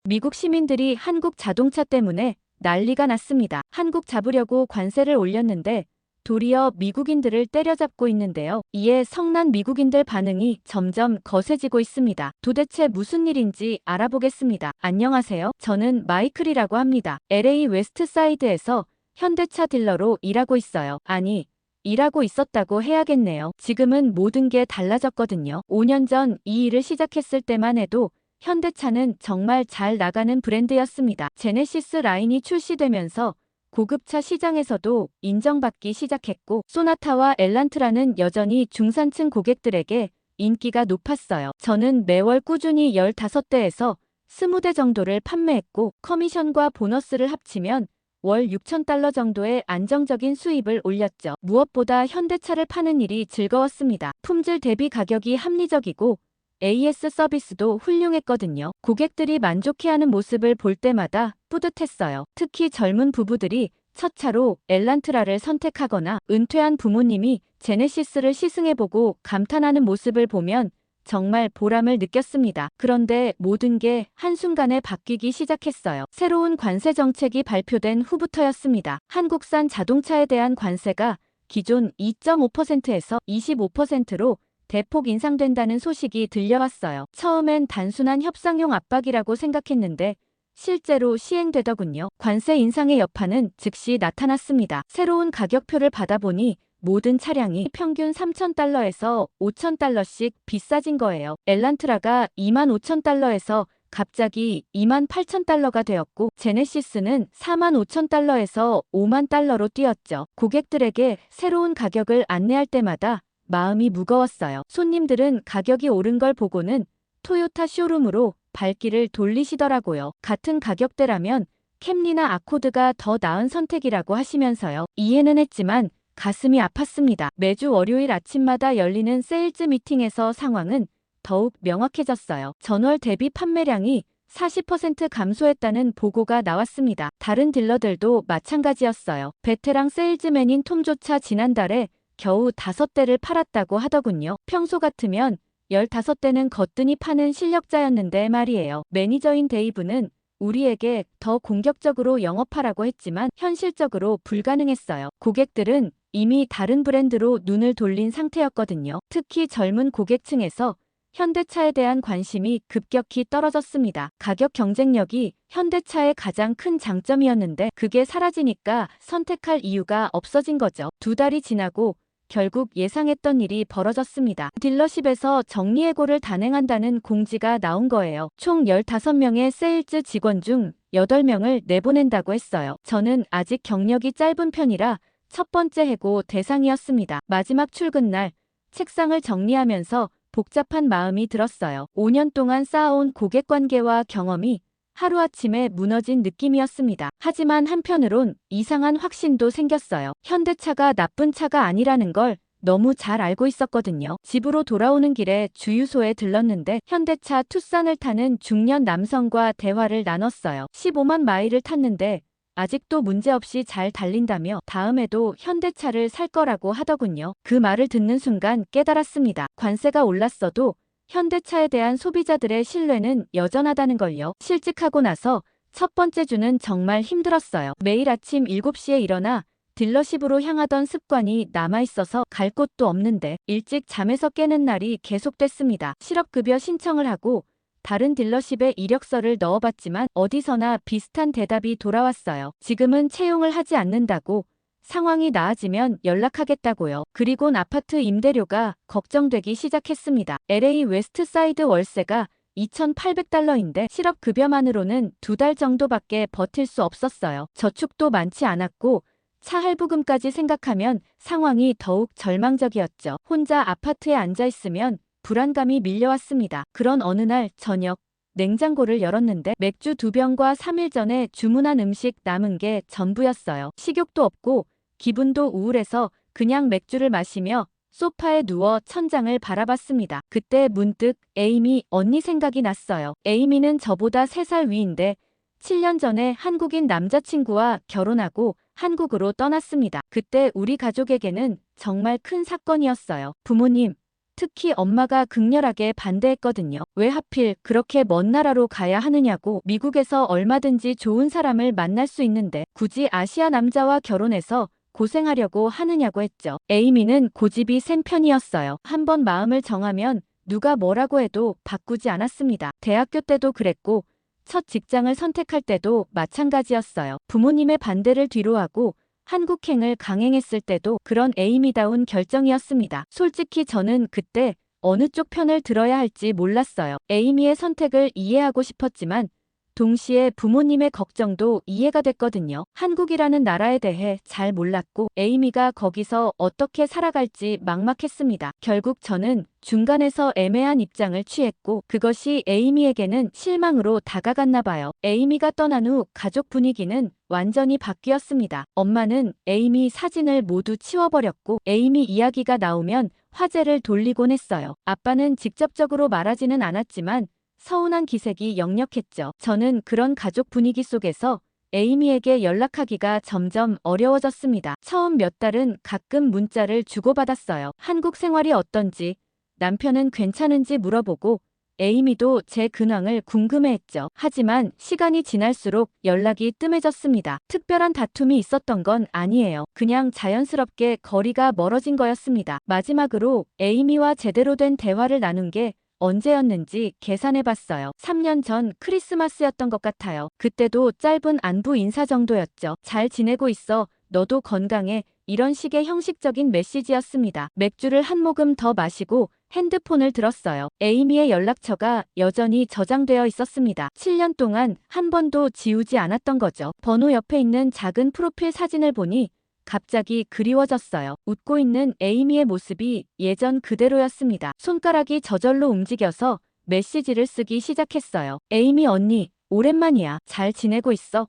미국 시민들이 한국 자동차 때문에 난리가 났습니다. 한국 잡으려고 관세를 올렸는데 도리어 미국인들을 때려잡고 있는데요. 이에 성난 미국인들 반응이 점점 거세지고 있습니다. 도대체 무슨 일인지 알아보겠습니다. 안녕하세요. 저는 마이클이라고 합니다. LA 웨스트사이드에서 현대차 딜러로 일하고 있어요. 아니, 일하고 있었다고 해야겠네요. 지금은 모든 게 달라졌거든요. 5년 전 이 일을 시작했을 때만 해도 현대차는 정말 잘 나가는 브랜드였습니다. 제네시스 라인이 출시되면서 고급차 시장에서도 인정받기 시작했고 소나타와 엘란트라는 여전히 중산층 고객들에게 인기가 높았어요. 저는 매월 꾸준히 15대에서 20대 정도를 판매했고 커미션과 보너스를 합치면 월 6,000달러 정도의 안정적인 수입을 올렸죠. 무엇보다 현대차를 파는 일이 즐거웠습니다. 품질 대비 가격이 합리적이고 AS 서비스도 훌륭했거든요. 고객들이 만족해하는 모습을 볼 때마다 뿌듯했어요. 특히 젊은 부부들이 첫 차로 엘란트라를 선택하거나 은퇴한 부모님이 제네시스를 시승해보고 감탄하는 모습을 보면 정말 보람을 느꼈습니다. 그런데 모든 게 한순간에 바뀌기 시작했어요. 새로운 관세 정책이 발표된 후부터였습니다. 한국산 자동차에 대한 관세가 기존 2.5%에서 25%로 대폭 인상된다는 소식이 들려왔어요. 처음엔 단순한 협상용 압박이라고 생각했는데 실제로 시행되더군요. 관세 인상의 여파는 즉시 나타났습니다. 새로운 가격표를 받아보니 모든 차량이 평균 3,000달러에서 5,000달러씩 비싸진 거예요. 엘란트라가 25,000달러에서 갑자기 28,000달러가 되었고 제네시스는 45,000달러에서 50,000달러로 뛰었죠. 고객들에게 새로운 가격을 안내할 때마다 마음이 무거웠어요. 손님들은 가격이 오른 걸 보고는 토요타 쇼룸으로 발길을 돌리시더라고요. 같은 가격대라면 캠리나 아코드가 더 나은 선택이라고 하시면서요. 이해는 했지만 가슴이 아팠습니다. 매주 월요일 아침마다 열리는 세일즈 미팅에서 상황은 더욱 명확해졌어요. 전월 대비 판매량이 40% 감소했다는 보고가 나왔습니다. 다른 딜러들도 마찬가지였어요. 베테랑 세일즈맨인 톰조차 지난달에 겨우 5대를 팔았다고 하더군요. 평소 같으면 15대는 거뜬히 파는 실력자였는데 말이에요. 매니저인 데이브는 우리에게 더 공격적으로 영업하라고 했지만 현실적으로 불가능했어요. 고객들은 이미 다른 브랜드로 눈을 돌린 상태였거든요. 특히 젊은 고객층에서 현대차에 대한 관심이 급격히 떨어졌습니다. 가격 경쟁력이 현대차의 가장 큰 장점이었는데 그게 사라지니까 선택할 이유가 없어진 거죠. 2달이 지나고 결국 예상했던 일이 벌어졌습니다. 딜러십에서 정리해고를 단행한다는 공지가 나온 거예요. 총 15명의 세일즈 직원 중 8명을 내보낸다고 했어요. 저는 아직 경력이 짧은 편이라 첫 번째 해고 대상이었습니다. 마지막 출근 날 책상을 정리하면서 복잡한 마음이 들었어요. 5년 동안 쌓아온 고객관계와 경험이 하루아침에 무너진 느낌이었습니다. 하지만 한편으론 이상한 확신도 생겼어요. 현대차가 나쁜 차가 아니라는 걸 너무 잘 알고 있었거든요. 집으로 돌아오는 길에 주유소에 들렀는데 현대차 투싼을 타는 중년 남성과 대화를 나눴어요. 15만 마일을 탔는데 아직도 문제없이 잘 달린다며 다음에도 현대차를 살 거라고 하더군요. 그 말을 듣는 순간 깨달았습니다. 관세가 올랐어도 현대차에 대한 소비자들의 신뢰는 여전하다는 걸요. 실직하고 나서 첫 번째 주는 정말 힘들었어요. 매일 아침 7시에 일어나 딜러십으로 향하던 습관이 남아있어서 갈 곳도 없는데 일찍 잠에서 깨는 날이 계속됐습니다. 실업급여 신청을 하고 다른 딜러십에 이력서를 넣어봤지만 어디서나 비슷한 대답이 돌아왔어요. 지금은 채용을 하지 않는다고, 상황이 나아지면 연락하겠다고요. 그리곤 아파트 임대료가 걱정되기 시작했습니다. LA 웨스트사이드 월세가 2,800달러인데 실업급여만으로는 2달 정도밖에 버틸 수 없었어요. 저축도 많지 않았고 차 할부금까지 생각하면 상황이 더욱 절망적이었죠. 혼자 아파트에 앉아있으면 불안감이 밀려왔습니다. 그런 어느 날 저녁 냉장고를 열었는데 맥주 2병과 3일 전에 주문한 음식 남은 게 전부였어요. 식욕도 없고 기분도 우울해서 그냥 맥주를 마시며 소파에 누워 천장을 바라봤습니다. 그때 문득 에이미 언니 생각이 났어요. 에이미는 저보다 3살 위인데 7년 전에 한국인 남자친구와 결혼하고 한국으로 떠났습니다. 그때 우리 가족에게는 정말 큰 사건이었어요. 부모님, 특히 엄마가 극렬하게 반대했거든요. 왜 하필 그렇게 먼 나라로 가야 하느냐고. 미국에서 얼마든지 좋은 사람을 만날 수 있는데 굳이 아시아 남자와 결혼해서 고생하려고 하느냐고 했죠. 에이미는 고집이 센 편이었어요. 한번 마음을 정하면 누가 뭐라고 해도 바꾸지 않았습니다. 대학교 때도 그랬고 첫 직장을 선택할 때도 마찬가지였어요. 부모님의 반대를 뒤로하고 한국행을 강행했을 때도 그런 에이미다운 결정이었습니다. 솔직히 저는 그때 어느 쪽 편을 들어야 할지 몰랐어요. 에이미의 선택을 이해하고 싶었지만 동시에 부모님의 걱정도 이해가 됐거든요. 한국이라는 나라에 대해 잘 몰랐고 에이미가 거기서 어떻게 살아갈지 막막했습니다. 결국 저는 중간에서 애매한 입장을 취했고 그것이 에이미에게는 실망으로 다가갔나 봐요. 에이미가 떠난 후 가족 분위기는 완전히 바뀌었습니다. 엄마는 에이미 사진을 모두 치워버렸고 에이미 이야기가 나오면 화제를 돌리곤 했어요. 아빠는 직접적으로 말하지는 않았지만 서운한 기색이 역력했죠. 저는 그런 가족 분위기 속에서 에이미에게 연락하기가 점점 어려워졌습니다. 처음 몇 달은 가끔 문자를 주고받았어요. 한국 생활이 어떤지, 남편은 괜찮은지 물어보고 에이미도 제 근황을 궁금해했죠. 하지만 시간이 지날수록 연락이 뜸해졌습니다. 특별한 다툼이 있었던 건 아니에요. 그냥 자연스럽게 거리가 멀어진 거였습니다. 마지막으로 에이미와 제대로 된 대화를 나눈 게 언제였는지 계산해봤어요. 3년 전 크리스마스였던 것 같아요. 그때도 짧은 안부 인사 정도였죠. 잘 지내고 있어. 너도 건강해. 이런 식의 형식적인 메시지였습니다. 맥주를 한 모금 더 마시고 핸드폰을 들었어요. 에이미의 연락처가 여전히 저장되어 있었습니다. 7년 동안 한 번도 지우지 않았던 거죠. 번호 옆에 있는 작은 프로필 사진을 보니 갑자기 그리워졌어요. 웃고 있는 에이미의 모습이 예전 그대로였습니다. 손가락이 저절로 움직여서 메시지를 쓰기 시작했어요. 에이미 언니, 오랜만이야. 잘 지내고 있어?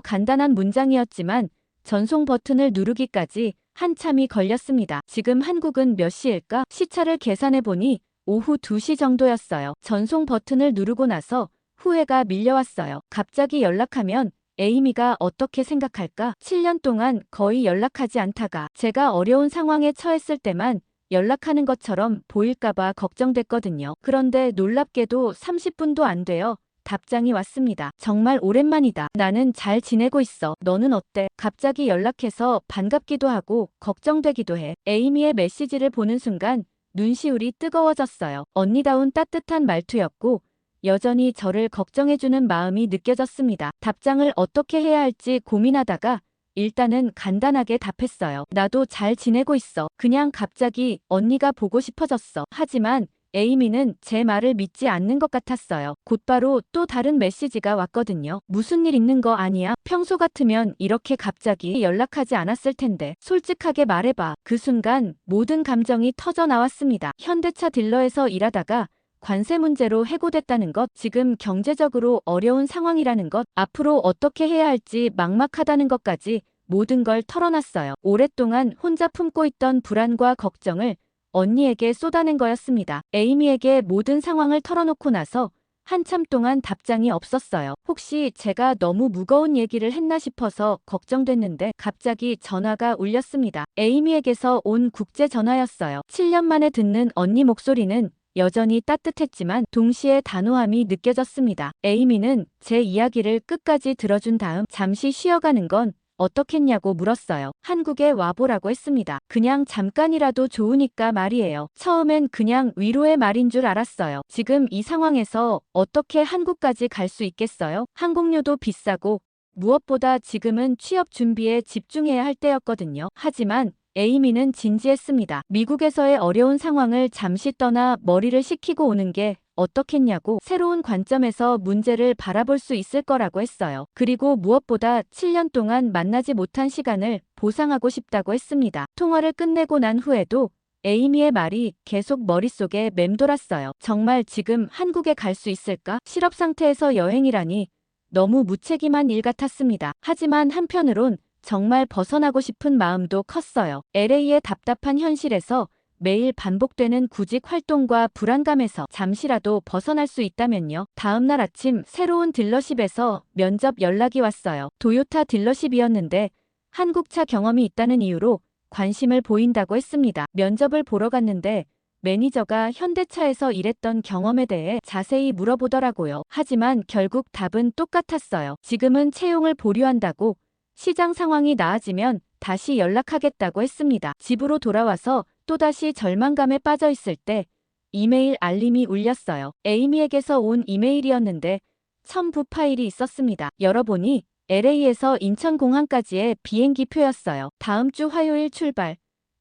간단한 문장이었지만 전송 버튼을 누르기까지 한참이 걸렸습니다. 지금 한국은 몇 시일까? 시차를 계산해보니 오후 2시 정도였어요. 전송 버튼을 누르고 나서 후회가 밀려왔어요. 갑자기 연락하면 에이미가 어떻게 생각할까? 7년 동안 거의 연락하지 않다가 제가 어려운 상황에 처했을 때만 연락하는 것처럼 보일까봐 걱정됐거든요. 그런데 놀랍게도 30분도 안 돼요. 답장이 왔습니다. 정말 오랜만이다. 나는 잘 지내고 있어. 너는 어때? 갑자기 연락해서 반갑기도 하고 걱정되기도 해. 에이미의 메시지를 보는 순간 눈시울이 뜨거워졌어요. 언니다운 따뜻한 말투였고 여전히 저를 걱정해주는 마음이 느껴졌습니다. 답장을 어떻게 해야 할지 고민하다가 일단은 간단하게 답했어요. 나도 잘 지내고 있어. 그냥 갑자기 언니가 보고 싶어졌어. 하지만 에이미는 제 말을 믿지 않는 것 같았어요. 곧바로 또 다른 메시지가 왔거든요. 무슨 일 있는 거 아니야? 평소 같으면 이렇게 갑자기 연락하지 않았을 텐데. 솔직하게 말해봐. 그 순간 모든 감정이 터져 나왔습니다. 현대차 딜러에서 일하다가 관세 문제로 해고됐다는 것, 지금 경제적으로 어려운 상황이라는 것, 앞으로 어떻게 해야 할지 막막하다는 것까지 모든 걸 털어놨어요. 오랫동안 혼자 품고 있던 불안과 걱정을 언니에게 쏟아낸 거였습니다. 에이미에게 모든 상황을 털어놓고 나서 한참 동안 답장이 없었어요. 혹시 제가 너무 무거운 얘기를 했나 싶어서 걱정됐는데 갑자기 전화가 울렸습니다. 에이미에게서 온 국제 전화였어요. 7년 만에 듣는 언니 목소리는 여전히 따뜻했지만 동시에 단호함이 느껴졌습니다. 에이미는 제 이야기를 끝까지 들어준 다음 잠시 쉬어가는 건 어떻겠냐고 물었어요. 한국에 와보라고 했습니다. 그냥 잠깐이라도 좋으니까 말이에요. 처음엔 그냥 위로의 말인 줄 알았어요. 지금 이 상황에서 어떻게 한국까지 갈 수 있겠어요? 항공료도 비싸고 무엇보다 지금은 취업 준비에 집중해야 할 때였거든요. 하지만 에이미는 진지했습니다. 미국에서의 어려운 상황을 잠시 떠나 머리를 식히고 오는 게 어떻겠냐고 새로운 관점에서 문제를 바라볼 수 있을 거라고 했어요. 그리고 무엇보다 7년 동안 만나지 못한 시간을 보상하고 싶다고 했습니다. 통화를 끝내고 난 후에도 에이미의 말이 계속 머릿속에 맴돌았어요. 정말 지금 한국에 갈 수 있을까? 실업 상태에서 여행이라니 너무 무책임한 일 같았습니다. 하지만 한편으론 정말 벗어나고 싶은 마음도 컸어요. LA의 답답한 현실에서 매일 반복되는 구직 활동과 불안감에서 잠시라도 벗어날 수 있다면요. 다음날 아침 새로운 딜러십에서 면접 연락이 왔어요. 도요타 딜러십이었는데 한국차 경험이 있다는 이유로 관심을 보인다고 했습니다. 면접을 보러 갔는데 매니저가 현대차에서 일했던 경험에 대해 자세히 물어보더라고요. 하지만 결국 답은 똑같았어요. 지금은 채용을 보류한다고, 시장 상황이 나아지면 다시 연락하겠다고 했습니다. 집으로 돌아와서 또다시 절망감에 빠져 있을 때 이메일 알림이 울렸어요. 에이미에게서 온 이메일이었는데 첨부 파일이 있었습니다. 열어보니 LA에서 인천공항까지의 비행기표였어요. 다음 주 화요일 출발.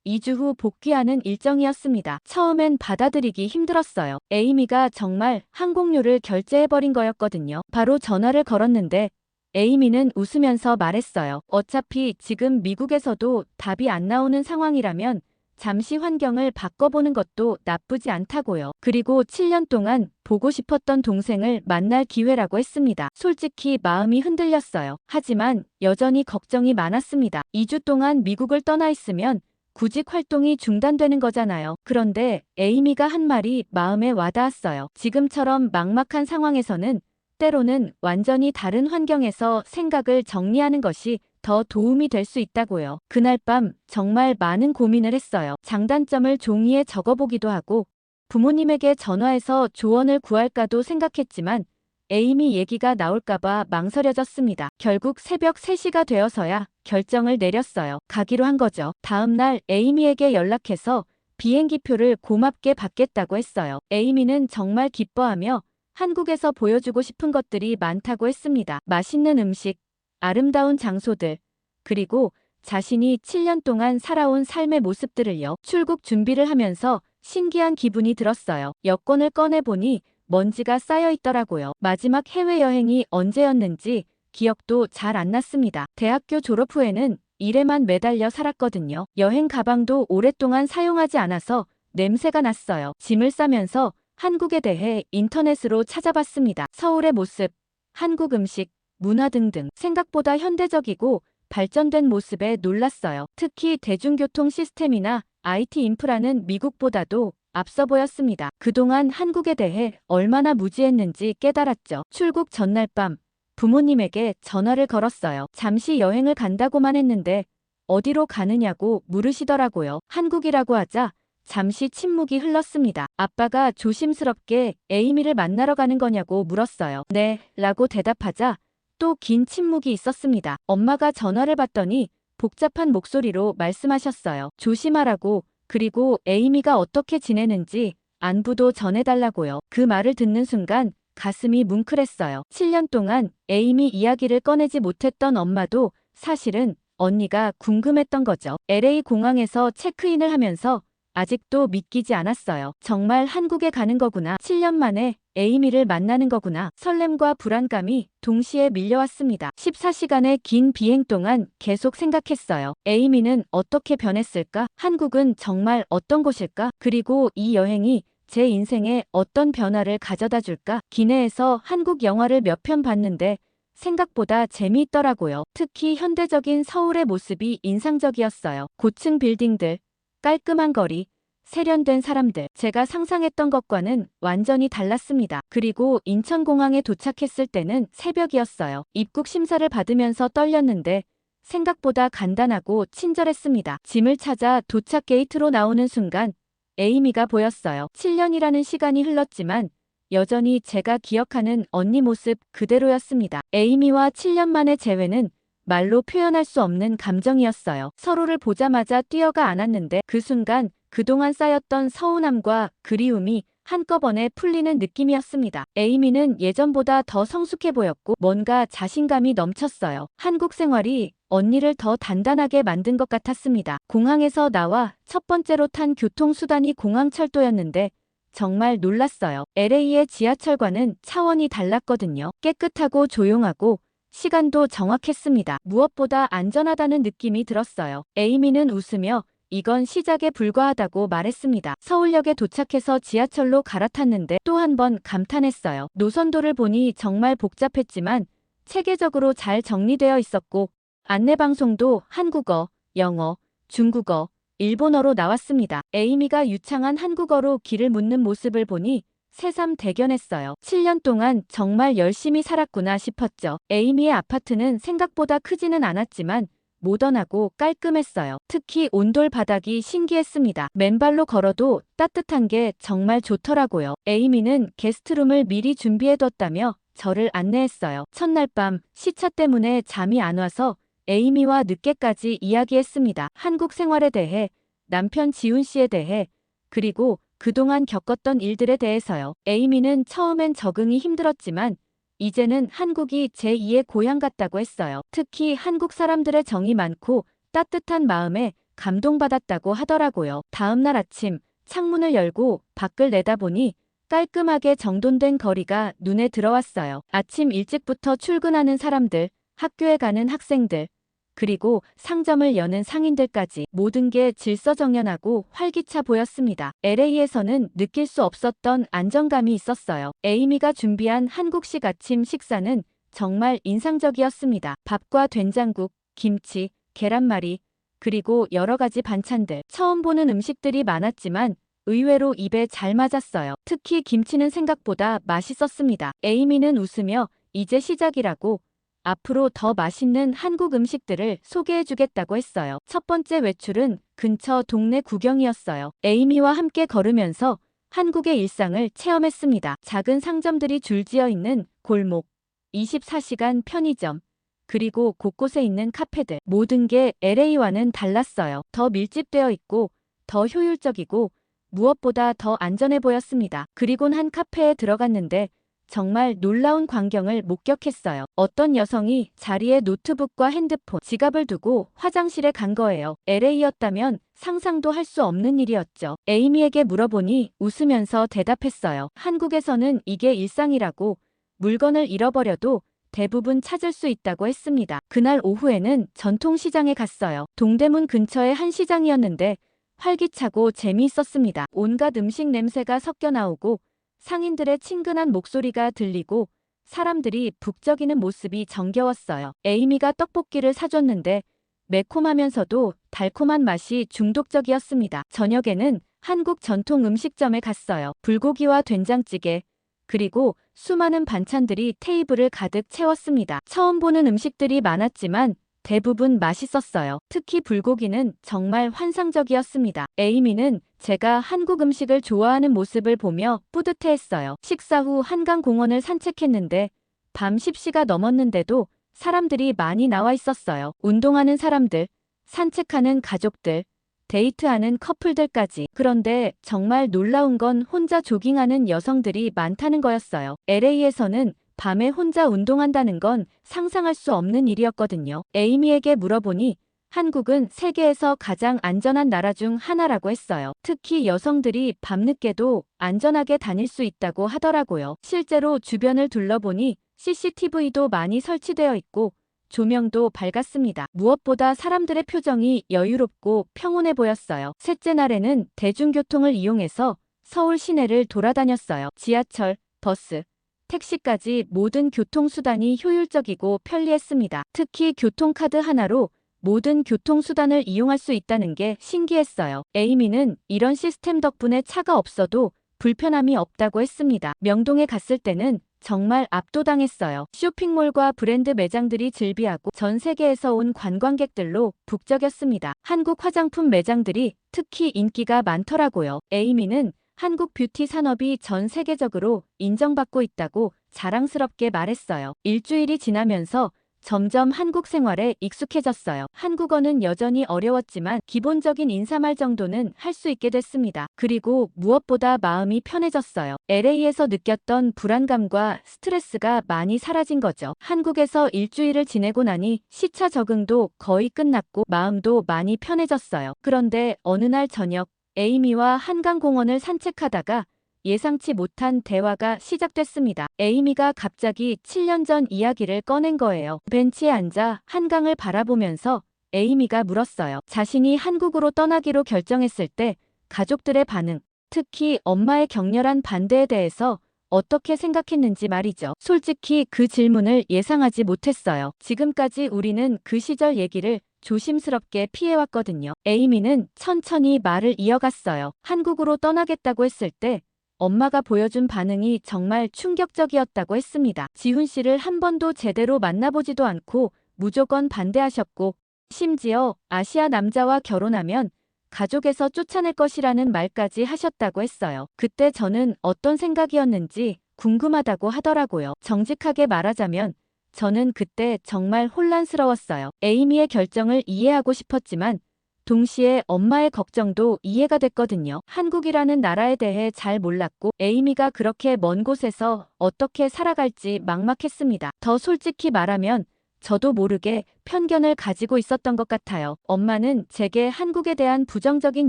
2주 후 복귀하는 일정이었습니다. 처음엔 받아들이기 힘들었어요. 에이미가 정말 항공료를 결제해버린 거였거든요. 바로 전화를 걸었는데 에이미는 웃으면서 말했어요. 어차피 지금 미국에서도 답이 안 나오는 상황이라면 잠시 환경을 바꿔보는 것도 나쁘지 않다고요. 그리고 7년 동안 보고 싶었던 동생을 만날 기회라고 했습니다. 솔직히 마음이 흔들렸어요. 하지만 여전히 걱정이 많았습니다. 2주 동안 미국을 떠나 있으면 구직 활동이 중단되는 거잖아요. 그런데 에이미가 한 말이 마음에 와닿았어요. 지금처럼 막막한 상황에서는 때로는 완전히 다른 환경에서 생각을 정리하는 것이 더 도움이 될 수 있다고요. 그날 밤 정말 많은 고민을 했어요. 장단점을 종이에 적어보기도 하고 부모님에게 전화해서 조언을 구할까도 생각했지만 에이미 얘기가 나올까봐 망설여졌습니다. 결국 새벽 3시가 되어서야 결정을 내렸어요. 가기로 한 거죠. 다음 날 에이미에게 연락해서 비행기표를 고맙게 받겠다고 했어요. 에이미는 정말 기뻐하며 한국에서 보여주고 싶은 것들이 많다고 했습니다. 맛있는 음식, 아름다운 장소들, 그리고 자신이 7년 동안 살아온 삶의 모습들을요. 출국 준비를 하면서 신기한 기분이 들었어요. 여권을 꺼내보니 먼지가 쌓여 있더라고요. 마지막 해외여행이 언제였는지 기억도 잘 안 났습니다. 대학교 졸업 후에는 일에만 매달려 살았거든요. 여행 가방도 오랫동안 사용하지 않아서 냄새가 났어요. 짐을 싸면서 한국에 대해 인터넷으로 찾아봤습니다. 서울의 모습, 한국 음식, 문화 등등 생각보다 현대적이고 발전된 모습에 놀랐어요. 특히 대중교통 시스템이나 IT 인프라는 미국보다도 앞서 보였습니다. 그동안 한국에 대해 얼마나 무지했는지 깨달았죠. 출국 전날 밤 부모님에게 전화를 걸었어요. 잠시 여행을 간다고만 했는데 어디로 가느냐고 물으시더라고요. 한국이라고 하자 잠시 침묵이 흘렀습니다. 아빠가 조심스럽게 에이미를 만나러 가는 거냐고 물었어요. 네, 라고 대답하자 또 긴 침묵이 있었습니다. 엄마가 전화를 받더니 복잡한 목소리로 말씀하셨어요. 조심하라고, 그리고 에이미가 어떻게 지내는지 안부도 전해달라고요. 그 말을 듣는 순간 가슴이 뭉클했어요. 7년 동안 에이미 이야기를 꺼내지 못했던 엄마도 사실은 언니가 궁금했던 거죠. LA 공항에서 체크인을 하면서 아직도 믿기지 않았어요. 정말 한국에 가는 거구나. 7년 만에 에이미를 만나는 거구나. 설렘과 불안감이 동시에 밀려왔습니다. 14시간의 긴 비행 동안 계속 생각했어요. 에이미는 어떻게 변했을까? 한국은 정말 어떤 곳일까? 그리고 이 여행이 제 인생에 어떤 변화를 가져다 줄까? 기내에서 한국 영화를 몇 편 봤는데 생각보다 재미있더라고요. 특히 현대적인 서울의 모습이 인상적이었어요. 고층 빌딩들, 깔끔한 거리, 세련된 사람들. 제가 상상했던 것과는 완전히 달랐습니다. 그리고 인천공항에 도착했을 때는 새벽이었어요. 입국 심사를 받으면서 떨렸는데 생각보다 간단하고 친절했습니다. 짐을 찾아 도착 게이트로 나오는 순간 에이미가 보였어요. 7년이라는 시간이 흘렀지만 여전히 제가 기억하는 언니 모습 그대로였습니다. 에이미와 7년 만의 재회는 말로 표현할 수 없는 감정이었어요. 서로를 보자마자 뛰어가 안았는데 그 순간 그동안 쌓였던 서운함과 그리움이 한꺼번에 풀리는 느낌이었습니다. 에이미는 예전보다 더 성숙해 보였고 뭔가 자신감이 넘쳤어요. 한국 생활이 언니를 더 단단하게 만든 것 같았습니다. 공항에서 나와 첫 번째로 탄 교통수단이 공항철도였는데 정말 놀랐어요. LA의 지하철과는 차원이 달랐거든요. 깨끗하고 조용하고 시간도 정확했습니다. 무엇보다 안전하다는 느낌이 들었어요. 에이미는 웃으며 이건 시작에 불과하다고 말했습니다. 서울역에 도착해서 지하철로 갈아탔는데 또 한 번 감탄했어요. 노선도를 보니 정말 복잡했지만 체계적으로 잘 정리되어 있었고 안내방송도 한국어, 영어, 중국어, 일본어로 나왔습니다. 에이미가 유창한 한국어로 길을 묻는 모습을 보니 새삼 대견했어요. 7년 동안 정말 열심히 살았구나 싶었죠. 에이미의 아파트는 생각보다 크지는 않았지만 모던하고 깔끔했어요. 특히 온돌 바닥이 신기했습니다. 맨발로 걸어도 따뜻한 게 정말 좋더라고요. 에이미는 게스트룸을 미리 준비해뒀다며 저를 안내했어요. 첫날 밤 시차 때문에 잠이 안 와서 에이미와 늦게까지 이야기했습니다. 한국 생활에 대해, 남편 지훈 씨에 대해, 그리고 그동안 겪었던 일들에 대해서요. 에이미는 처음엔 적응이 힘들었지만 이제는 한국이 제2의 고향 같다고 했어요. 특히 한국 사람들의 정이 많고 따뜻한 마음에 감동받았다고 하더라고요. 다음 날 아침 창문을 열고 밖을 내다보니 깔끔하게 정돈된 거리가 눈에 들어왔어요. 아침 일찍부터 출근하는 사람들, 학교에 가는 학생들, 그리고 상점을 여는 상인들까지 모든 게 질서정연하고 활기차 보였습니다. LA에서는 느낄 수 없었던 안정감이 있었어요. 에이미가 준비한 한국식 아침 식사는 정말 인상적이었습니다. 밥과 된장국, 김치, 계란말이, 그리고 여러 가지 반찬들. 처음 보는 음식들이 많았지만 의외로 입에 잘 맞았어요. 특히 김치는 생각보다 맛있었습니다. 에이미는 웃으며 이제 시작이라고, 앞으로 더 맛있는 한국 음식들을 소개해주겠다고 했어요. 첫 번째 외출은 근처 동네 구경이었어요. 에이미와 함께 걸으면서 한국의 일상을 체험했습니다. 작은 상점들이 줄지어 있는 골목, 24시간 편의점, 그리고 곳곳에 있는 카페들. 모든 게 LA와는 달랐어요. 더 밀집되어 있고, 더 효율적이고, 무엇보다 더 안전해 보였습니다. 그리곤 한 카페에 들어갔는데 정말 놀라운 광경을 목격했어요. 어떤 여성이 자리에 노트북과 핸드폰, 지갑을 두고 화장실에 간 거예요. LA였다면 상상도 할 수 없는 일이었죠. 에이미에게 물어보니 웃으면서 대답했어요. 한국에서는 이게 일상이라고, 물건을 잃어버려도 대부분 찾을 수 있다고 했습니다. 그날 오후에는 전통시장에 갔어요. 동대문 근처의 한 시장이었는데 활기차고 재미있었습니다. 온갖 음식 냄새가 섞여 나오고 상인들의 친근한 목소리가 들리고 사람들이 북적이는 모습이 정겨웠어요. 에이미가 떡볶이를 사줬는데 매콤하면서도 달콤한 맛이 중독적이었습니다. 저녁에는 한국 전통 음식점에 갔어요. 불고기와 된장찌개, 그리고 수많은 반찬들이 테이블을 가득 채웠습니다. 처음 보는 음식들이 많았지만 대부분 맛있었어요. 특히 불고기는 정말 환상적이었습니다. 에이미는 제가 한국 음식을 좋아하는 모습을 보며 뿌듯해했어요. 식사 후 한강공원을 산책했는데 밤 10시가 넘었는데도 사람들이 많이 나와 있었어요. 운동하는 사람들, 산책하는 가족들, 데이트하는 커플들까지. 그런데 정말 놀라운 건 혼자 조깅하는 여성들이 많다는 거였어요. LA에서는 밤에 혼자 운동한다는 건 상상할 수 없는 일이었거든요. 에이미에게 물어보니 한국은 세계에서 가장 안전한 나라 중 하나라고 했어요. 특히 여성들이 밤늦게도 안전하게 다닐 수 있다고 하더라고요. 실제로 주변을 둘러보니 CCTV도 많이 설치되어 있고 조명도 밝았습니다. 무엇보다 사람들의 표정이 여유롭고 평온해 보였어요. 셋째 날에는 대중교통을 이용해서 서울 시내를 돌아다녔어요. 지하철, 버스, 택시까지 모든 교통수단이 효율적이고 편리했습니다. 특히 교통카드 하나로 모든 교통수단을 이용할 수 있다는 게 신기했어요. 에이미는 이런 시스템 덕분에 차가 없어도 불편함이 없다고 했습니다. 명동에 갔을 때는 정말 압도당했어요. 쇼핑몰과 브랜드 매장들이 즐비하고 전 세계에서 온 관광객들로 북적였습니다. 한국 화장품 매장들이 특히 인기가 많더라고요. 에이미는 한국 뷰티 산업이 전 세계적으로 인정받고 있다고 자랑스럽게 말했어요. 일주일이 지나면서 점점 한국 생활에 익숙해졌어요. 한국어는 여전히 어려웠지만 기본적인 인사말 정도는 할 수 있게 됐습니다. 그리고 무엇보다 마음이 편해졌어요. LA에서 느꼈던 불안감과 스트레스가 많이 사라진 거죠. 한국에서 일주일을 지내고 나니 시차 적응도 거의 끝났고 마음도 많이 편해졌어요. 그런데 어느 날 저녁 에이미와 한강공원을 산책하다가 예상치 못한 대화가 시작됐습니다. 에이미가 갑자기 7년 전 이야기를 꺼낸 거예요. 벤치에 앉아 한강을 바라보면서 에이미가 물었어요. 자신이 한국으로 떠나기로 결정했을 때 가족들의 반응, 특히 엄마의 격렬한 반대에 대해서 어떻게 생각했는지 말이죠. 솔직히 그 질문을 예상하지 못했어요. 지금까지 우리는 그 시절 얘기를 조심스럽게 피해왔거든요. 에이미는 천천히 말을 이어갔어요. 한국으로 떠나겠다고 했을 때 엄마가 보여준 반응이 정말 충격적이었다고 했습니다. 지훈 씨를 한 번도 제대로 만나보지도 않고 무조건 반대하셨고 심지어 아시아 남자와 결혼하면 가족에서 쫓아낼 것이라는 말까지 하셨다고 했어요. 그때 저는 어떤 생각이었는지 궁금하다고 하더라고요. 정직하게 말하자면 저는 그때 정말 혼란스러웠어요. 에이미의 결정을 이해하고 싶었지만 동시에 엄마의 걱정도 이해가 됐거든요. 한국이라는 나라에 대해 잘 몰랐고 에이미가 그렇게 먼 곳에서 어떻게 살아갈지 막막했습니다. 더 솔직히 말하면 저도 모르게 편견을 가지고 있었던 것 같아요. 엄마는 제게 한국에 대한 부정적인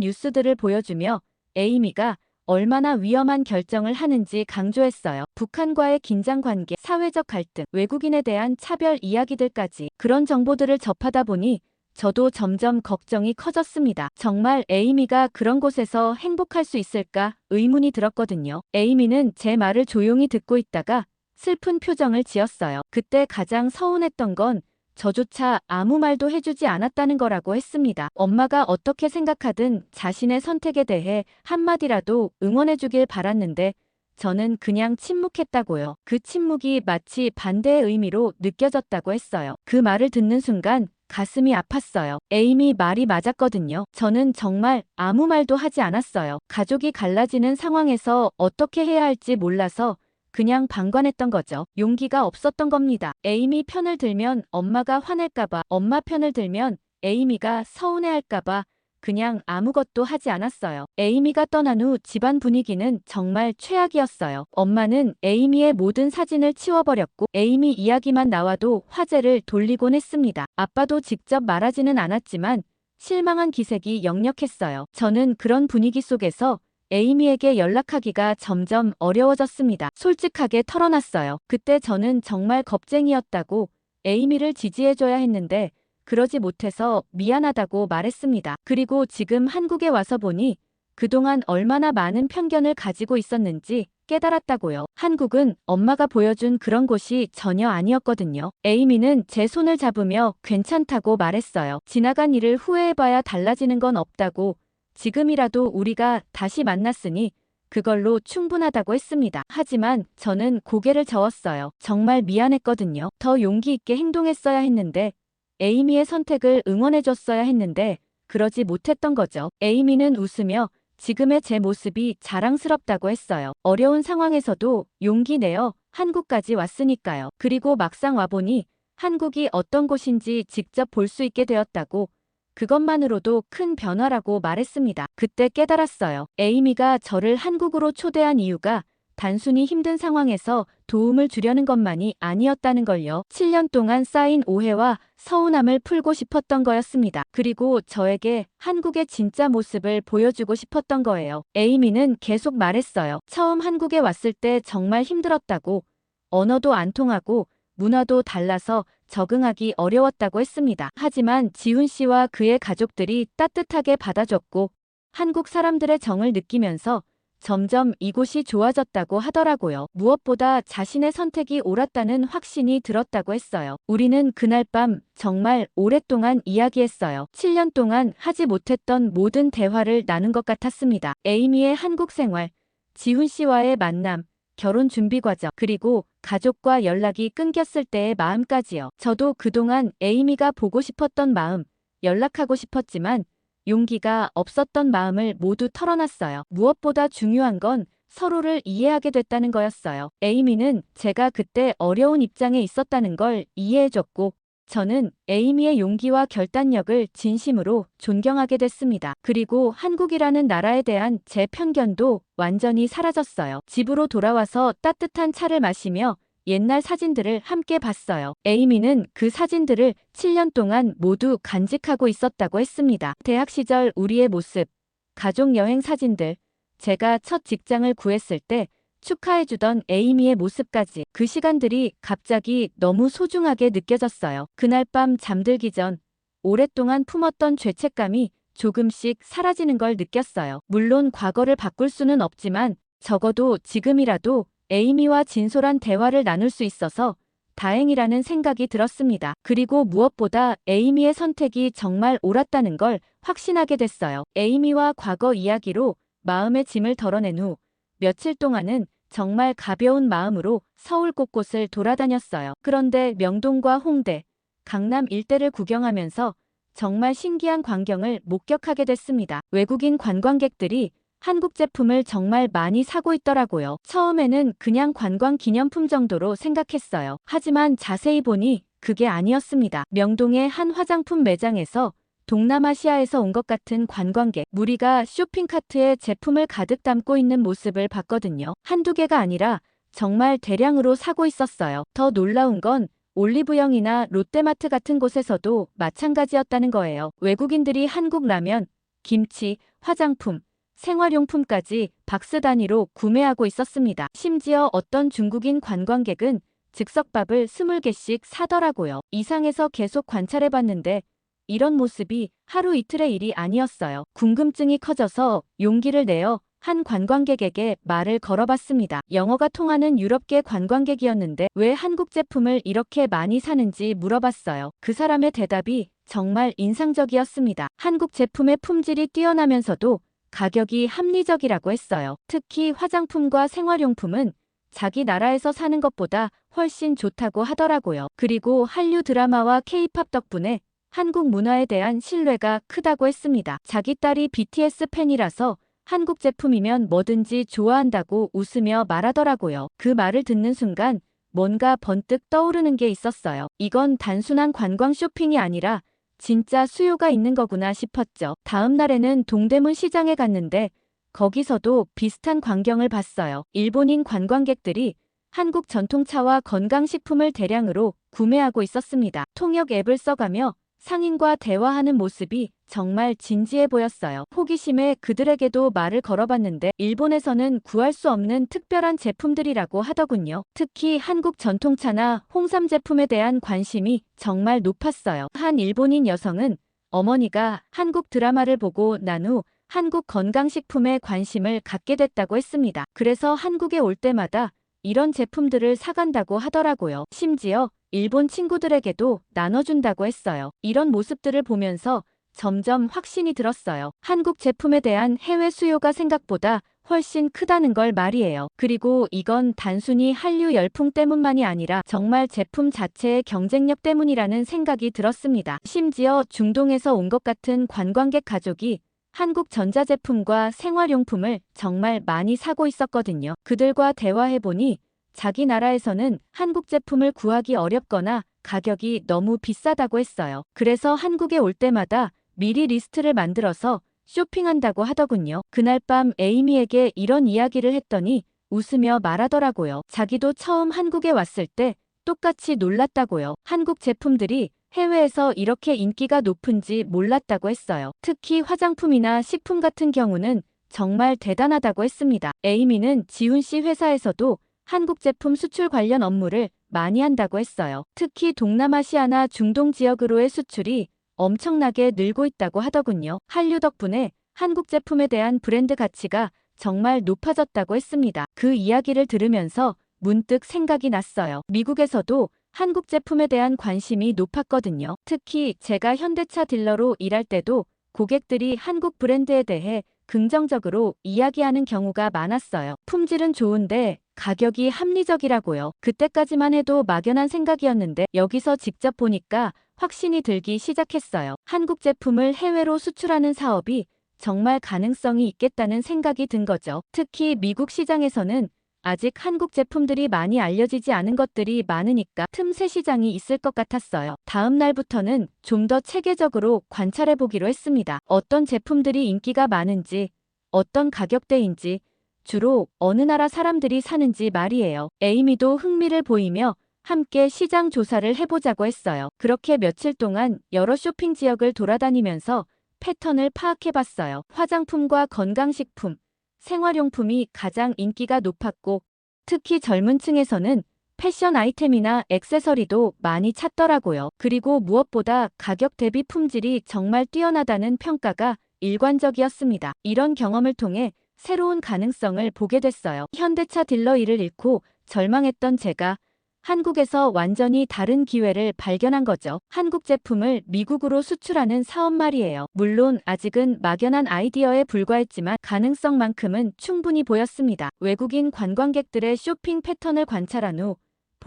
뉴스들을 보여주며 에이미가 얼마나 위험한 결정을 하는지 강조했어요. 북한과의 긴장 관계, 사회적 갈등, 외국인에 대한 차별 이야기들까지 그런 정보들을 접하다 보니 저도 점점 걱정이 커졌습니다. 정말 에이미가 그런 곳에서 행복할 수 있을까 의문이 들었거든요. 에이미는 제 말을 조용히 듣고 있다가 슬픈 표정을 지었어요. 그때 가장 서운했던 건 저조차 아무 말도 해주지 않았다는 거라고 했습니다. 엄마가 어떻게 생각하든 자신의 선택에 대해 한마디라도 응원해주길 바랐는데 저는 그냥 침묵했다고요. 그 침묵이 마치 반대의 의미로 느껴졌다고 했어요. 그 말을 듣는 순간 가슴이 아팠어요. 에이미 말이 맞았거든요. 저는 정말 아무 말도 하지 않았어요. 가족이 갈라지는 상황에서 어떻게 해야 할지 몰라서 그냥 방관했던 거죠. 용기가 없었던 겁니다. 에이미 편을 들면 엄마가 화낼까봐, 엄마 편을 들면 에이미가 서운해할까봐 그냥 아무것도 하지 않았어요. 에이미가 떠난 후 집안 분위기는 정말 최악이었어요. 엄마는 에이미의 모든 사진을 치워버렸고 에이미 이야기만 나와도 화제를 돌리곤 했습니다. 아빠도 직접 말하지는 않았지만 실망한 기색이 역력했어요. 저는 그런 분위기 속에서 에이미에게 연락하기가 점점 어려워졌습니다. 솔직하게 털어놨어요. 그때 저는 정말 겁쟁이였다고 에이미를 지지해줘야 했는데 그러지 못해서 미안하다고 말했습니다. 그리고 지금 한국에 와서 보니 그동안 얼마나 많은 편견을 가지고 있었는지 깨달았다고요. 한국은 엄마가 보여준 그런 곳이 전혀 아니었거든요. 에이미는 제 손을 잡으며 괜찮다고 말했어요. 지나간 일을 후회해봐야 달라지는 건 없다고 지금이라도 우리가 다시 만났으니 그걸로 충분하다고 했습니다. 하지만 저는 고개를 저었어요. 정말 미안했거든요. 더 용기 있게 행동했어야 했는데 에이미의 선택을 응원해줬어야 했는데 그러지 못했던 거죠. 에이미는 웃으며 지금의 제 모습이 자랑스럽다고 했어요. 어려운 상황에서도 용기 내어 한국까지 왔으니까요. 그리고 막상 와보니 한국이 어떤 곳인지 직접 볼 수 있게 되었다고 그것만으로도 큰 변화라고 말했습니다. 그때 깨달았어요. 에이미가 저를 한국으로 초대한 이유가 단순히 힘든 상황에서 도움을 주려는 것만이 아니었다는 걸요. 7년 동안 쌓인 오해와 서운함을 풀고 싶었던 거였습니다. 그리고 저에게 한국의 진짜 모습을 보여주고 싶었던 거예요. 에이미는 계속 말했어요. 처음 한국에 왔을 때 정말 힘들었다고, 언어도 안 통하고 문화도 달라서 적응하기 어려웠다고 했습니다. 하지만 지훈 씨와 그의 가족들이 따뜻하게 받아줬고 한국 사람들의 정을 느끼면서 점점 이곳이 좋아졌다고 하더라고요. 무엇보다 자신의 선택이 옳았다는 확신이 들었다고 했어요. 우리는 그날 밤 정말 오랫동안 이야기했어요. 7년 동안 하지 못했던 모든 대화를 나눈 것 같았습니다. 에이미의 한국 생활, 지훈 씨와의 만남, 결혼 준비 과정, 그리고 가족과 연락이 끊겼을 때의 마음까지요. 저도 그동안 에이미가 보고 싶었던 마음, 연락하고 싶었지만 용기가 없었던 마음을 모두 털어놨어요. 무엇보다 중요한 건 서로를 이해하게 됐다는 거였어요. 에이미는 제가 그때 어려운 입장에 있었다는 걸 이해해줬고 저는 에이미의 용기와 결단력을 진심으로 존경하게 됐습니다. 그리고 한국이라는 나라에 대한 제 편견도 완전히 사라졌어요. 집으로 돌아와서 따뜻한 차를 마시며 옛날 사진들을 함께 봤어요. 에이미는 그 사진들을 7년 동안 모두 간직하고 있었다고 했습니다. 대학 시절 우리의 모습, 가족 여행 사진들, 제가 첫 직장을 구했을 때 축하해주던 에이미의 모습까지 그 시간들이 갑자기 너무 소중하게 느껴졌어요. 그날 밤 잠들기 전 오랫동안 품었던 죄책감이 조금씩 사라지는 걸 느꼈어요. 물론 과거를 바꿀 수는 없지만 적어도 지금이라도 에이미와 진솔한 대화를 나눌 수 있어서 다행이라는 생각이 들었습니다. 그리고 무엇보다 에이미의 선택이 정말 옳았다는 걸 확신하게 됐어요. 에이미와 과거 이야기로 마음의 짐을 덜어낸 후 며칠 동안은 정말 가벼운 마음으로 서울 곳곳을 돌아다녔어요. 그런데 명동과 홍대, 강남 일대를 구경하면서 정말 신기한 광경을 목격하게 됐습니다. 외국인 관광객들이 한국 제품을 정말 많이 사고 있더라고요. 처음에는 그냥 관광 기념품 정도로 생각했어요. 하지만 자세히 보니 그게 아니었습니다. 명동의 한 화장품 매장에서 동남아시아에서 온 것 같은 관광객 무리가 쇼핑카트에 제품을 가득 담고 있는 모습을 봤거든요. 한두 개가 아니라 정말 대량으로 사고 있었어요. 더 놀라운 건 올리브영이나 롯데마트 같은 곳에서도 마찬가지였다는 거예요. 외국인들이 한국 라면, 김치, 화장품, 생활용품까지 박스 단위로 구매하고 있었습니다. 심지어 어떤 중국인 관광객은 즉석밥을 20개씩 사더라고요. 이상해서 계속 관찰해봤는데 이런 모습이 하루 이틀의 일이 아니었어요. 궁금증이 커져서 용기를 내어 한 관광객에게 말을 걸어봤습니다. 영어가 통하는 유럽계 관광객이었는데 왜 한국 제품을 이렇게 많이 사는지 물어봤어요. 그 사람의 대답이 정말 인상적이었습니다. 한국 제품의 품질이 뛰어나면서도 가격이 합리적이라고 했어요. 특히 화장품과 생활용품은 자기 나라에서 사는 것보다 훨씬 좋다고 하더라고요. 그리고 한류 드라마와 K-팝 덕분에 한국 문화에 대한 신뢰가 크다고 했습니다. 자기 딸이 BTS 팬이라서 한국 제품이면 뭐든지 좋아한다고 웃으며 말하더라고요. 그 말을 듣는 순간 뭔가 번뜩 떠오르는 게 있었어요. 이건 단순한 관광 쇼핑이 아니라 진짜 수요가 있는 거구나 싶었죠. 다음 날에는 동대문 시장에 갔는데 거기서도 비슷한 광경을 봤어요. 일본인 관광객들이 한국 전통차와 건강식품을 대량으로 구매하고 있었습니다. 통역 앱을 써가며 상인과 대화하는 모습이 정말 진지해 보였어요. 호기심에 그들에게도 말을 걸어봤는데 일본에서는 구할 수 없는 특별한 제품들이라고 하더군요. 특히 한국 전통차나 홍삼 제품에 대한 관심이 정말 높았어요. 한 일본인 여성은 어머니가 한국 드라마를 보고 난 후 한국 건강식품에 관심을 갖게 됐다고 했습니다. 그래서 한국에 올 때마다 이런 제품들을 사간다고 하더라고요. 심지어 일본 친구들에게도 나눠준다고 했어요. 이런 모습들을 보면서 점점 확신이 들었어요. 한국 제품에 대한 해외 수요가 생각보다 훨씬 크다는 걸 말이에요. 그리고 이건 단순히 한류 열풍 때문만이 아니라 정말 제품 자체의 경쟁력 때문이라는 생각이 들었습니다. 심지어 중동에서 온 것 같은 관광객 가족이 한국 전자제품과 생활용품을 정말 많이 사고 있었거든요. 그들과 대화해보니 자기 나라에서는 한국 제품을 구하기 어렵거나 가격이 너무 비싸다고 했어요. 그래서 한국에 올 때마다 미리 리스트를 만들어서 쇼핑한다고 하더군요. 그날 밤 에이미에게 이런 이야기를 했더니 웃으며 말하더라고요. 자기도 처음 한국에 왔을 때 똑같이 놀랐다고요. 한국 제품들이 해외에서 이렇게 인기가 높은지 몰랐다고 했어요. 특히 화장품이나 식품 같은 경우는 정말 대단하다고 했습니다. 에이미는 지훈 씨 회사에서도 한국 제품 수출 관련 업무를 많이 한다고 했어요. 특히 동남아시아나 중동 지역으로의 수출이 엄청나게 늘고 있다고 하더군요. 한류 덕분에 한국 제품에 대한 브랜드 가치가 정말 높아졌다고 했습니다. 그 이야기를 들으면서 문득 생각이 났어요. 미국에서도 한국 제품에 대한 관심이 높았거든요. 특히 제가 현대차 딜러로 일할 때도 고객들이 한국 브랜드에 대해 긍정적으로 이야기하는 경우가 많았어요. 품질은 좋은데 가격이 합리적이라고요. 그때까지만 해도 막연한 생각이었는데 여기서 직접 보니까 확신이 들기 시작했어요. 한국 제품을 해외로 수출하는 사업이 정말 가능성이 있겠다는 생각이 든 거죠. 특히 미국 시장에서는 아직 한국 제품들이 많이 알려지지 않은 것들이 많으니까 틈새 시장이 있을 것 같았어요. 다음 날부터는 좀 더 체계적으로 관찰해 보기로 했습니다. 어떤 제품들이 인기가 많은지, 어떤 가격대인지, 주로 어느 나라 사람들이 사는지 말이에요. 에이미도 흥미를 보이며 함께 시장 조사를 해보자고 했어요. 그렇게 며칠 동안 여러 쇼핑 지역을 돌아다니면서 패턴을 파악해봤어요. 화장품과 건강식품, 생활용품이 가장 인기가 높았고 특히 젊은 층에서는 패션 아이템이나 액세서리도 많이 찾더라고요. 그리고 무엇보다 가격 대비 품질이 정말 뛰어나다는 평가가 일관적이었습니다. 이런 경험을 통해 새로운 가능성을 보게 됐어요. 현대차 딜러 일을 잃고 절망했던 제가 한국에서 완전히 다른 기회를 발견한 거죠. 한국 제품을 미국으로 수출하는 사업 말이에요. 물론 아직은 막연한 아이디어에 불과했지만 가능성만큼은 충분히 보였습니다. 외국인 관광객들의 쇼핑 패턴을 관찰한 후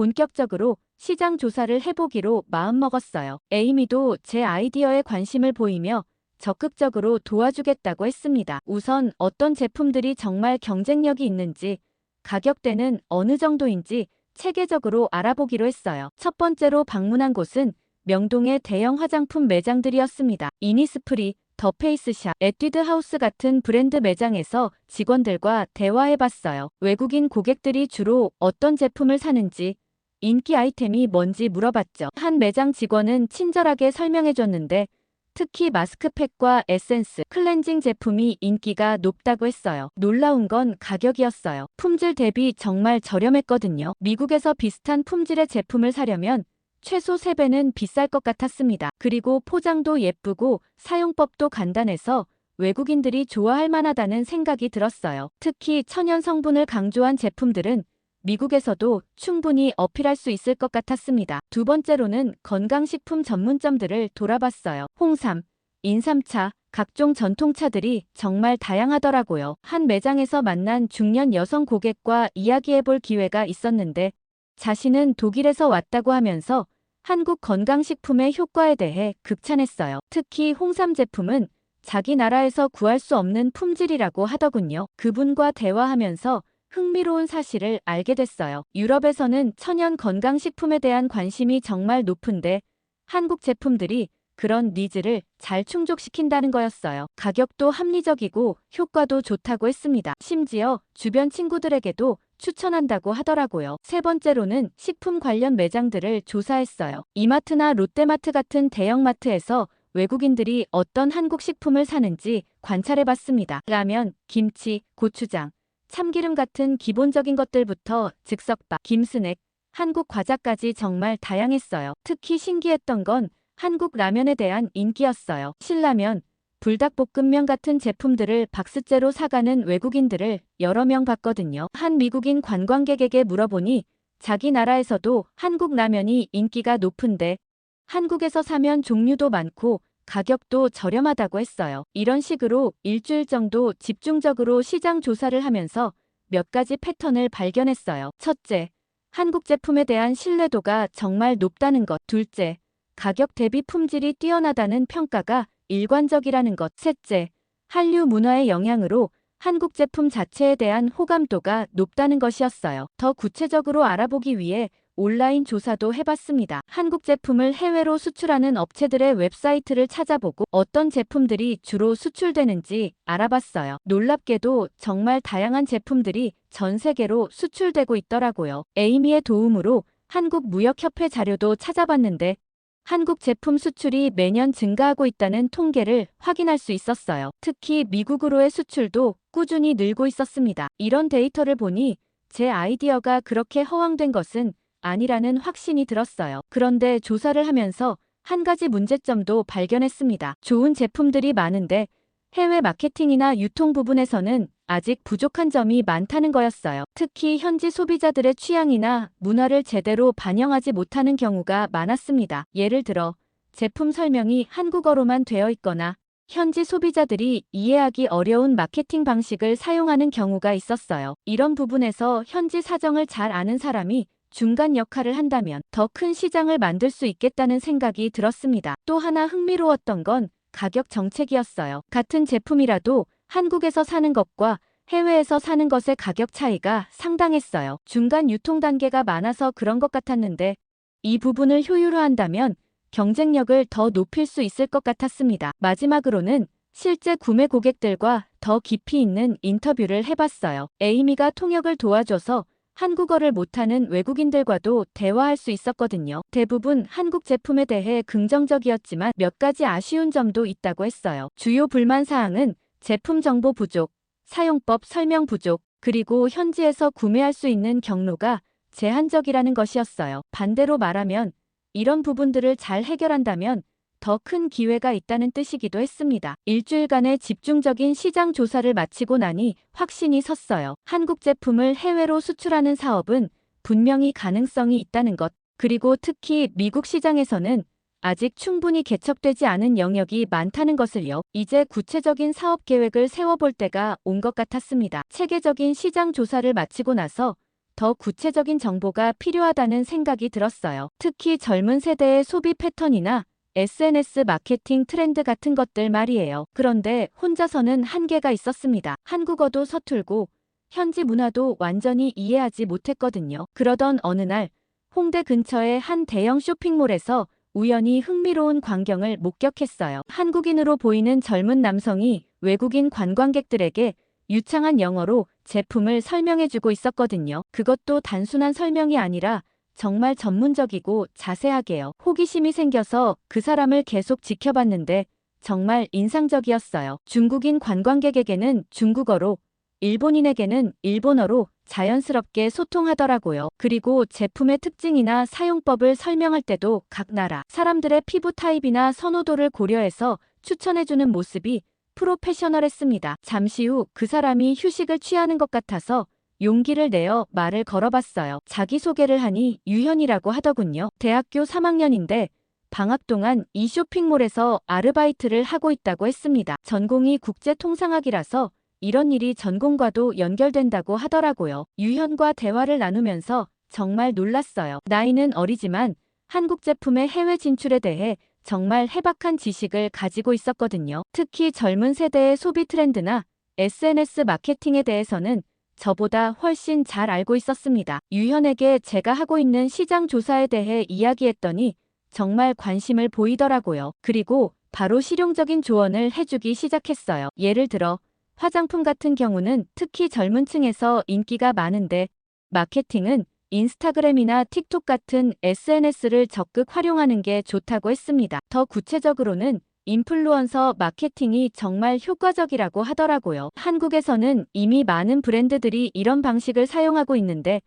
본격적으로 시장 조사를 해보기로 마음먹었어요. 에이미도 제 아이디어에 관심을 보이며 적극적으로 도와주겠다고 했습니다. 우선 어떤 제품들이 정말 경쟁력이 있는지, 가격대는 어느 정도인지 체계적으로 알아보기로 했어요. 첫 번째로 방문한 곳은 명동의 대형 화장품 매장들이었습니다. 이니스프리, 더 페이스샵, 에뛰드 하우스 같은 브랜드 매장에서 직원들과 대화해봤어요. 외국인 고객들이 주로 어떤 제품을 사는지, 인기 아이템이 뭔지 물어봤죠. 한 매장 직원은 친절하게 설명해줬는데 특히 마스크팩과 에센스, 클렌징 제품이 인기가 높다고 했어요. 놀라운 건 가격이었어요. 품질 대비 정말 저렴했거든요. 미국에서 비슷한 품질의 제품을 사려면 최소 3배는 비쌀 것 같았습니다. 그리고 포장도 예쁘고 사용법도 간단해서 외국인들이 좋아할 만하다는 생각이 들었어요. 특히 천연 성분을 강조한 제품들은 미국에서도 충분히 어필할 수 있을 것 같았습니다. 두 번째로는 건강식품 전문점들을 돌아봤어요. 홍삼, 인삼차, 각종 전통차들이 정말 다양하더라고요. 한 매장에서 만난 중년 여성 고객과 이야기해볼 기회가 있었는데 자신은 독일에서 왔다고 하면서 한국 건강식품의 효과에 대해 극찬했어요. 특히 홍삼 제품은 자기 나라에서 구할 수 없는 품질이라고 하더군요. 그분과 대화하면서 흥미로운 사실을 알게 됐어요. 유럽에서는 천연 건강식품에 대한 관심이 정말 높은데 한국 제품들이 그런 니즈를 잘 충족시킨다는 거였어요. 가격도 합리적이고 효과도 좋다고 했습니다. 심지어 주변 친구들에게도 추천한다고 하더라고요. 세 번째로는 식품 관련 매장들을 조사했어요. 이마트나 롯데마트 같은 대형마트에서 외국인들이 어떤 한국 식품을 사는지 관찰해봤습니다. 라면, 김치, 고추장, 참기름 같은 기본적인 것들부터 즉석밥, 김스낵, 한국 과자까지 정말 다양했어요. 특히 신기했던 건 한국 라면에 대한 인기였어요. 신라면, 불닭볶음면 같은 제품들을 박스째로 사가는 외국인들을 여러 명 봤거든요. 한 미국인 관광객에게 물어보니 자기 나라에서도 한국 라면이 인기가 높은데 한국에서 사면 종류도 많고 가격도 저렴하다고 했어요. 이런 식으로 일주일 정도 집중적으로 시장 조사를 하면서 몇 가지 패턴을 발견했어요. 첫째, 한국 제품에 대한 신뢰도가 정말 높다는 것. 둘째, 가격 대비 품질이 뛰어나다는 평가가 일관적이라는 것. 셋째, 한류 문화의 영향으로 한국 제품 자체에 대한 호감도가 높다는 것이었어요. 더 구체적으로 알아보기 위해 온라인 조사도 해봤습니다. 한국 제품을 해외로 수출하는 업체들의 웹사이트를 찾아보고 어떤 제품들이 주로 수출되는지 알아봤어요. 놀랍게도 정말 다양한 제품들이 전 세계로 수출되고 있더라고요. 에이미의 도움으로 한국무역협회 자료도 찾아봤는데 한국 제품 수출이 매년 증가하고 있다는 통계를 확인할 수 있었어요. 특히 미국으로의 수출도 꾸준히 늘고 있었습니다. 이런 데이터를 보니 제 아이디어가 그렇게 허황된 것은 아니라는 확신이 들었어요. 그런데 조사를 하면서 한 가지 문제점도 발견했습니다. 좋은 제품들이 많은데 해외 마케팅이나 유통 부분에서는 아직 부족한 점이 많다는 거였어요. 특히 현지 소비자들의 취향이나 문화를 제대로 반영하지 못하는 경우가 많았습니다. 예를 들어 제품 설명이 한국어로만 되어 있거나 현지 소비자들이 이해하기 어려운 마케팅 방식을 사용하는 경우가 있었어요. 이런 부분에서 현지 사정을 잘 아는 사람이 중간 역할을 한다면 더 큰 시장을 만들 수 있겠다는 생각이 들었습니다. 또 하나 흥미로웠던 건 가격 정책이었어요. 같은 제품이라도 한국에서 사는 것과 해외에서 사는 것의 가격 차이가 상당했어요. 중간 유통 단계가 많아서 그런 것 같았는데 이 부분을 효율화한다면 경쟁력을 더 높일 수 있을 것 같았습니다. 마지막으로는 실제 구매 고객들과 더 깊이 있는 인터뷰를 해봤어요. 에이미가 통역을 도와줘서 한국어를 못하는 외국인들과도 대화할 수 있었거든요. 대부분 한국 제품에 대해 긍정적이었지만 몇 가지 아쉬운 점도 있다고 했어요. 주요 불만 사항은 제품 정보 부족, 사용법 설명 부족, 그리고 현지에서 구매할 수 있는 경로가 제한적이라는 것이었어요. 반대로 말하면 이런 부분들을 잘 해결한다면 더 큰 기회가 있다는 뜻이기도 했습니다. 일주일간의 집중적인 시장 조사를 마치고 나니 확신이 섰어요. 한국 제품을 해외로 수출하는 사업은 분명히 가능성이 있다는 것, 그리고 특히 미국 시장에서는 아직 충분히 개척되지 않은 영역이 많다는 것을요. 이제 구체적인 사업 계획을 세워볼 때가 온 것 같았습니다. 체계적인 시장 조사를 마치고 나서 더 구체적인 정보가 필요하다는 생각이 들었어요. 특히 젊은 세대의 소비 패턴이나 SNS 마케팅 트렌드 같은 것들 말이에요. 그런데 혼자서는 한계가 있었습니다. 한국어도 서툴고 현지 문화도 완전히 이해하지 못했거든요. 그러던 어느 날 홍대 근처의 한 대형 쇼핑몰에서 우연히 흥미로운 광경을 목격했어요. 한국인으로 보이는 젊은 남성이 외국인 관광객들에게 유창한 영어로 제품을 설명해주고 있었거든요. 그것도 단순한 설명이 아니라 정말 전문적이고 자세하게요. 호기심이 생겨서 그 사람을 계속 지켜봤는데 정말 인상적이었어요. 중국인 관광객에게는 중국어로, 일본인에게는 일본어로 자연스럽게 소통하더라고요. 그리고 제품의 특징이나 사용법을 설명할 때도 각 나라 사람들의 피부 타입이나 선호도를 고려해서 추천해주는 모습이 프로페셔널했습니다. 잠시 후 그 사람이 휴식을 취하는 것 같아서 용기를 내어 말을 걸어봤어요. 자기소개를 하니 유현이라고 하더군요. 대학교 3학년인데 방학 동안 이 쇼핑몰에서 아르바이트를 하고 있다고 했습니다. 전공이 국제통상학이라서 이런 일이 전공과도 연결된다고 하더라고요. 유현과 대화를 나누면서 정말 놀랐어요. 나이는 어리지만 한국 제품의 해외 진출에 대해 정말 해박한 지식을 가지고 있었거든요. 특히 젊은 세대의 소비 트렌드나 SNS 마케팅에 대해서는 저보다 훨씬 잘 알고 있었습니다. 유현에게 제가 하고 있는 시장 조사에 대해 이야기했더니 정말 관심을 보이더라고요. 그리고 바로 실용적인 조언을 해주기 시작했어요. 예를 들어 화장품 같은 경우는 특히 젊은 층에서 인기가 많은데 마케팅은 인스타그램이나 틱톡 같은 SNS를 적극 활용하는 게 좋다고 했습니다. 더 구체적으로는 인플루언서 마케팅이 정말 효과적이라고 하더라고요. 한국에서는 이미 많은 브랜드들이 이런 방식을 사용하고 있는데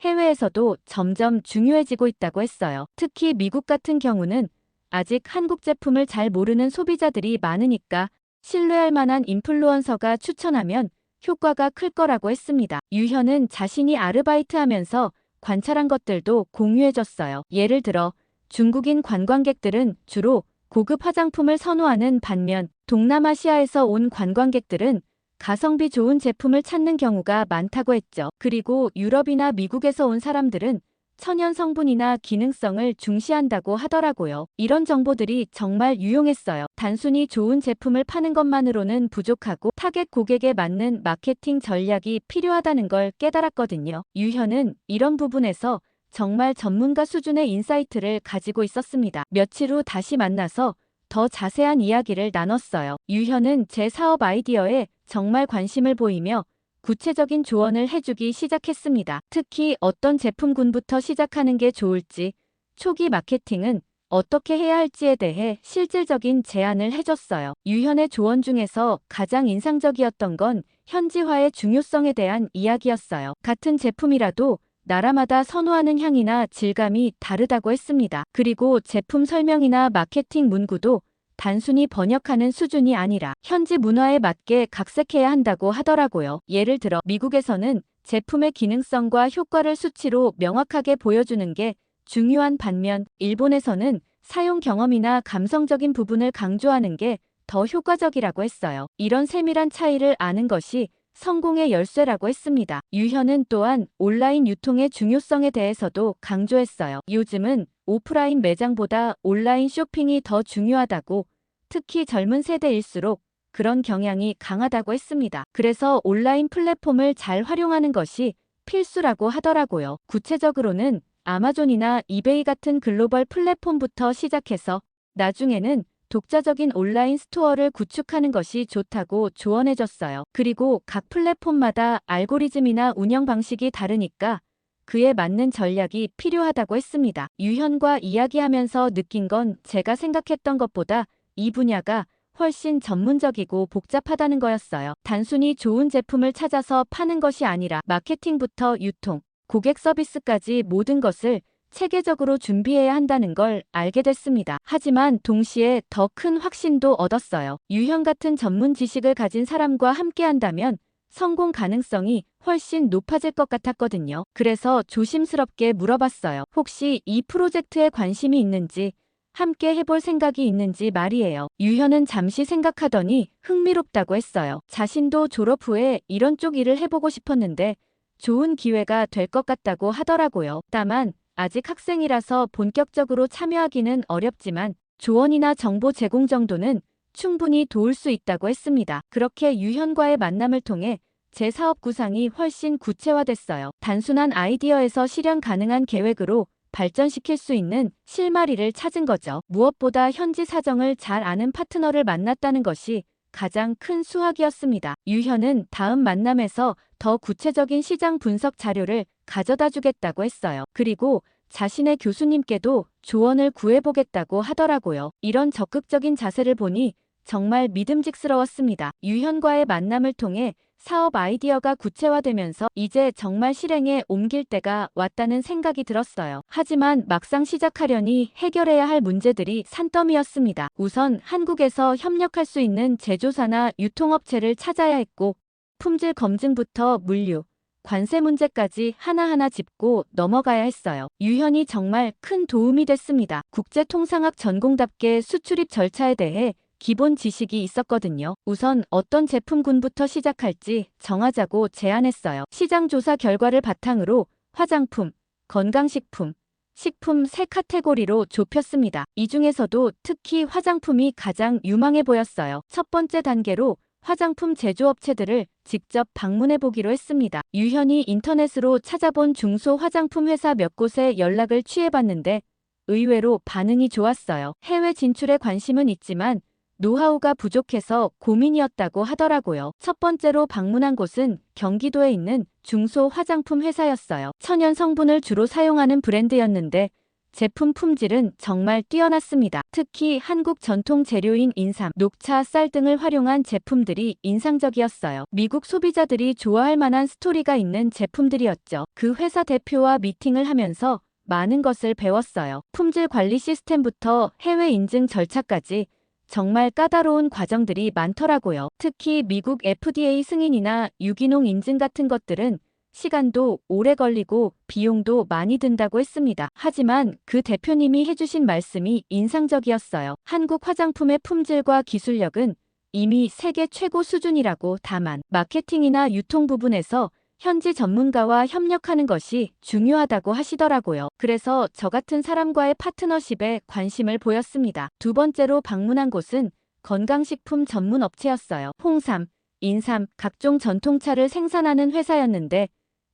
해외에서도 점점 중요해지고 있다고 했어요. 특히 미국 같은 경우는 아직 한국 제품을 잘 모르는 소비자들이 많으니까 신뢰할 만한 인플루언서가 추천하면 효과가 클 거라고 했습니다. 유현은 자신이 아르바이트하면서 관찰한 것들도 공유해줬어요. 예를 들어 중국인 관광객들은 주로 고급 화장품을 선호하는 반면 동남아시아에서 온 관광객들은 가성비 좋은 제품을 찾는 경우가 많다고 했죠. 그리고 유럽이나 미국에서 온 사람들은 천연 성분이나 기능성을 중시한다고 하더라고요. 이런 정보들이 정말 유용했어요. 단순히 좋은 제품을 파는 것만으로는 부족하고 타겟 고객에 맞는 마케팅 전략이 필요하다는 걸 깨달았거든요. 유현은 이런 부분에서 정말 전문가 수준의 인사이트를 가지고 있었습니다. 며칠 후 다시 만나서 더 자세한 이야기를 나눴어요. 유현은 제 사업 아이디어에 정말 관심을 보이며 구체적인 조언을 해주기 시작했습니다. 특히 어떤 제품군부터 시작하는 게 좋을지, 초기 마케팅은 어떻게 해야 할지에 대해 실질적인 제안을 해줬어요. 유현의 조언 중에서 가장 인상적이었던 건 현지화의 중요성에 대한 이야기였어요. 같은 제품이라도 나라마다 선호하는 향이나 질감이 다르다고 했습니다. 그리고 제품 설명이나 마케팅 문구도 단순히 번역하는 수준이 아니라 현지 문화에 맞게 각색해야 한다고 하더라고요. 예를 들어 미국에서는 제품의 기능성과 효과를 수치로 명확하게 보여주는 게 중요한 반면 일본에서는 사용 경험이나 감성적인 부분을 강조하는 게 더 효과적이라고 했어요. 이런 세밀한 차이를 아는 것이 성공의 열쇠라고 했습니다. 유현은 또한 온라인 유통의 중요성에 대해서도 강조했어요. 요즘은 오프라인 매장보다 온라인 쇼핑이 더 중요하다고, 특히 젊은 세대일수록 그런 경향이 강하다고 했습니다. 그래서 온라인 플랫폼을 잘 활용하는 것이 필수라고 하더라고요. 구체적으로는 아마존이나 이베이 같은 글로벌 플랫폼부터 시작해서 나중에는 독자적인 온라인 스토어를 구축하는 것이 좋다고 조언해줬어요. 그리고 각 플랫폼마다 알고리즘이나 운영 방식이 다르니까 그에 맞는 전략이 필요하다고 했습니다. 유현과 이야기하면서 느낀 건 제가 생각했던 것보다 이 분야가 훨씬 전문적이고 복잡하다는 거였어요. 단순히 좋은 제품을 찾아서 파는 것이 아니라 마케팅부터 유통, 고객 서비스까지 모든 것을 체계적으로 준비해야 한다는 걸 알게 됐습니다. 하지만 동시에 더 큰 확신도 얻었어요. 유현 같은 전문 지식을 가진 사람과 함께 한다면 성공 가능성이 훨씬 높아질 것 같았거든요. 그래서 조심스럽게 물어봤어요. 혹시 이 프로젝트에 관심이 있는지, 함께 해볼 생각이 있는지 말이에요. 유현은 잠시 생각하더니 흥미롭다고 했어요. 자신도 졸업 후에 이런 쪽 일을 해보고 싶었는데 좋은 기회가 될 것 같다고 하더라고요. 다만 아직 학생이라서 본격적으로 참여하기는 어렵지만 조언이나 정보 제공 정도는 충분히 도울 수 있다고 했습니다. 그렇게 유현과의 만남을 통해 제 사업 구상이 훨씬 구체화됐어요. 단순한 아이디어에서 실현 가능한 계획으로 발전시킬 수 있는 실마리를 찾은 거죠. 무엇보다 현지 사정을 잘 아는 파트너를 만났다는 것이 가장 큰 수확이었습니다. 유현은 다음 만남에서 더 구체적인 시장 분석 자료를 가져다 주겠다고 했어요. 그리고 자신의 교수님께도 조언을 구해보겠다고 하더라고요. 이런 적극적인 자세를 보니 정말 믿음직스러웠습니다. 유현과의 만남을 통해 사업 아이디어가 구체화되면서 이제 정말 실행에 옮길 때가 왔다는 생각이 들었어요. 하지만 막상 시작하려니 해결해야 할 문제들이 산더미였습니다. 우선 한국에서 협력할 수 있는 제조사나 유통업체를 찾아야 했고, 품질 검증부터 물류, 관세 문제까지 하나하나 짚고 넘어가야 했어요. 유현이 정말 큰 도움이 됐습니다. 국제통상학 전공답게 수출입 절차에 대해 기본 지식이 있었거든요. 우선 어떤 제품군부터 시작할지 정하자고 제안했어요. 시장 조사 결과를 바탕으로 화장품, 건강식품, 식품 세 카테고리로 좁혔습니다. 이 중에서도 특히 화장품이 가장 유망해 보였어요. 첫 번째 단계로 화장품 제조업체들을 직접 방문해 보기로 했습니다. 유현이 인터넷으로 찾아본 중소 화장품 회사 몇 곳에 연락을 취해봤는데 의외로 반응이 좋았어요. 해외 진출에 관심은 있지만 노하우가 부족해서 고민이었다고 하더라고요. 첫 번째로 방문한 곳은 경기도에 있는 중소 화장품 회사였어요. 천연 성분을 주로 사용하는 브랜드였는데 제품 품질은 정말 뛰어났습니다. 특히 한국 전통 재료인 인삼, 녹차, 쌀 등을 활용한 제품들이 인상적이었어요. 미국 소비자들이 좋아할 만한 스토리가 있는 제품들이었죠. 그 회사 대표와 미팅을 하면서 많은 것을 배웠어요. 품질 관리 시스템부터 해외 인증 절차까지 정말 까다로운 과정들이 많더라고요. 특히 미국 FDA 승인이나 유기농 인증 같은 것들은 시간도 오래 걸리고 비용도 많이 든다고 했습니다. 하지만 그 대표님이 해주신 말씀이 인상적이었어요. 한국 화장품의 품질과 기술력은 이미 세계 최고 수준이라고. 다만 마케팅이나 유통 부분에서 현지 전문가와 협력하는 것이 중요하다고 하시더라고요. 그래서 저 같은 사람과의 파트너십에 관심을 보였습니다. 두 번째로 방문한 곳은 건강식품 전문 업체였어요. 홍삼, 인삼, 각종 전통차를 생산하는 회사였는데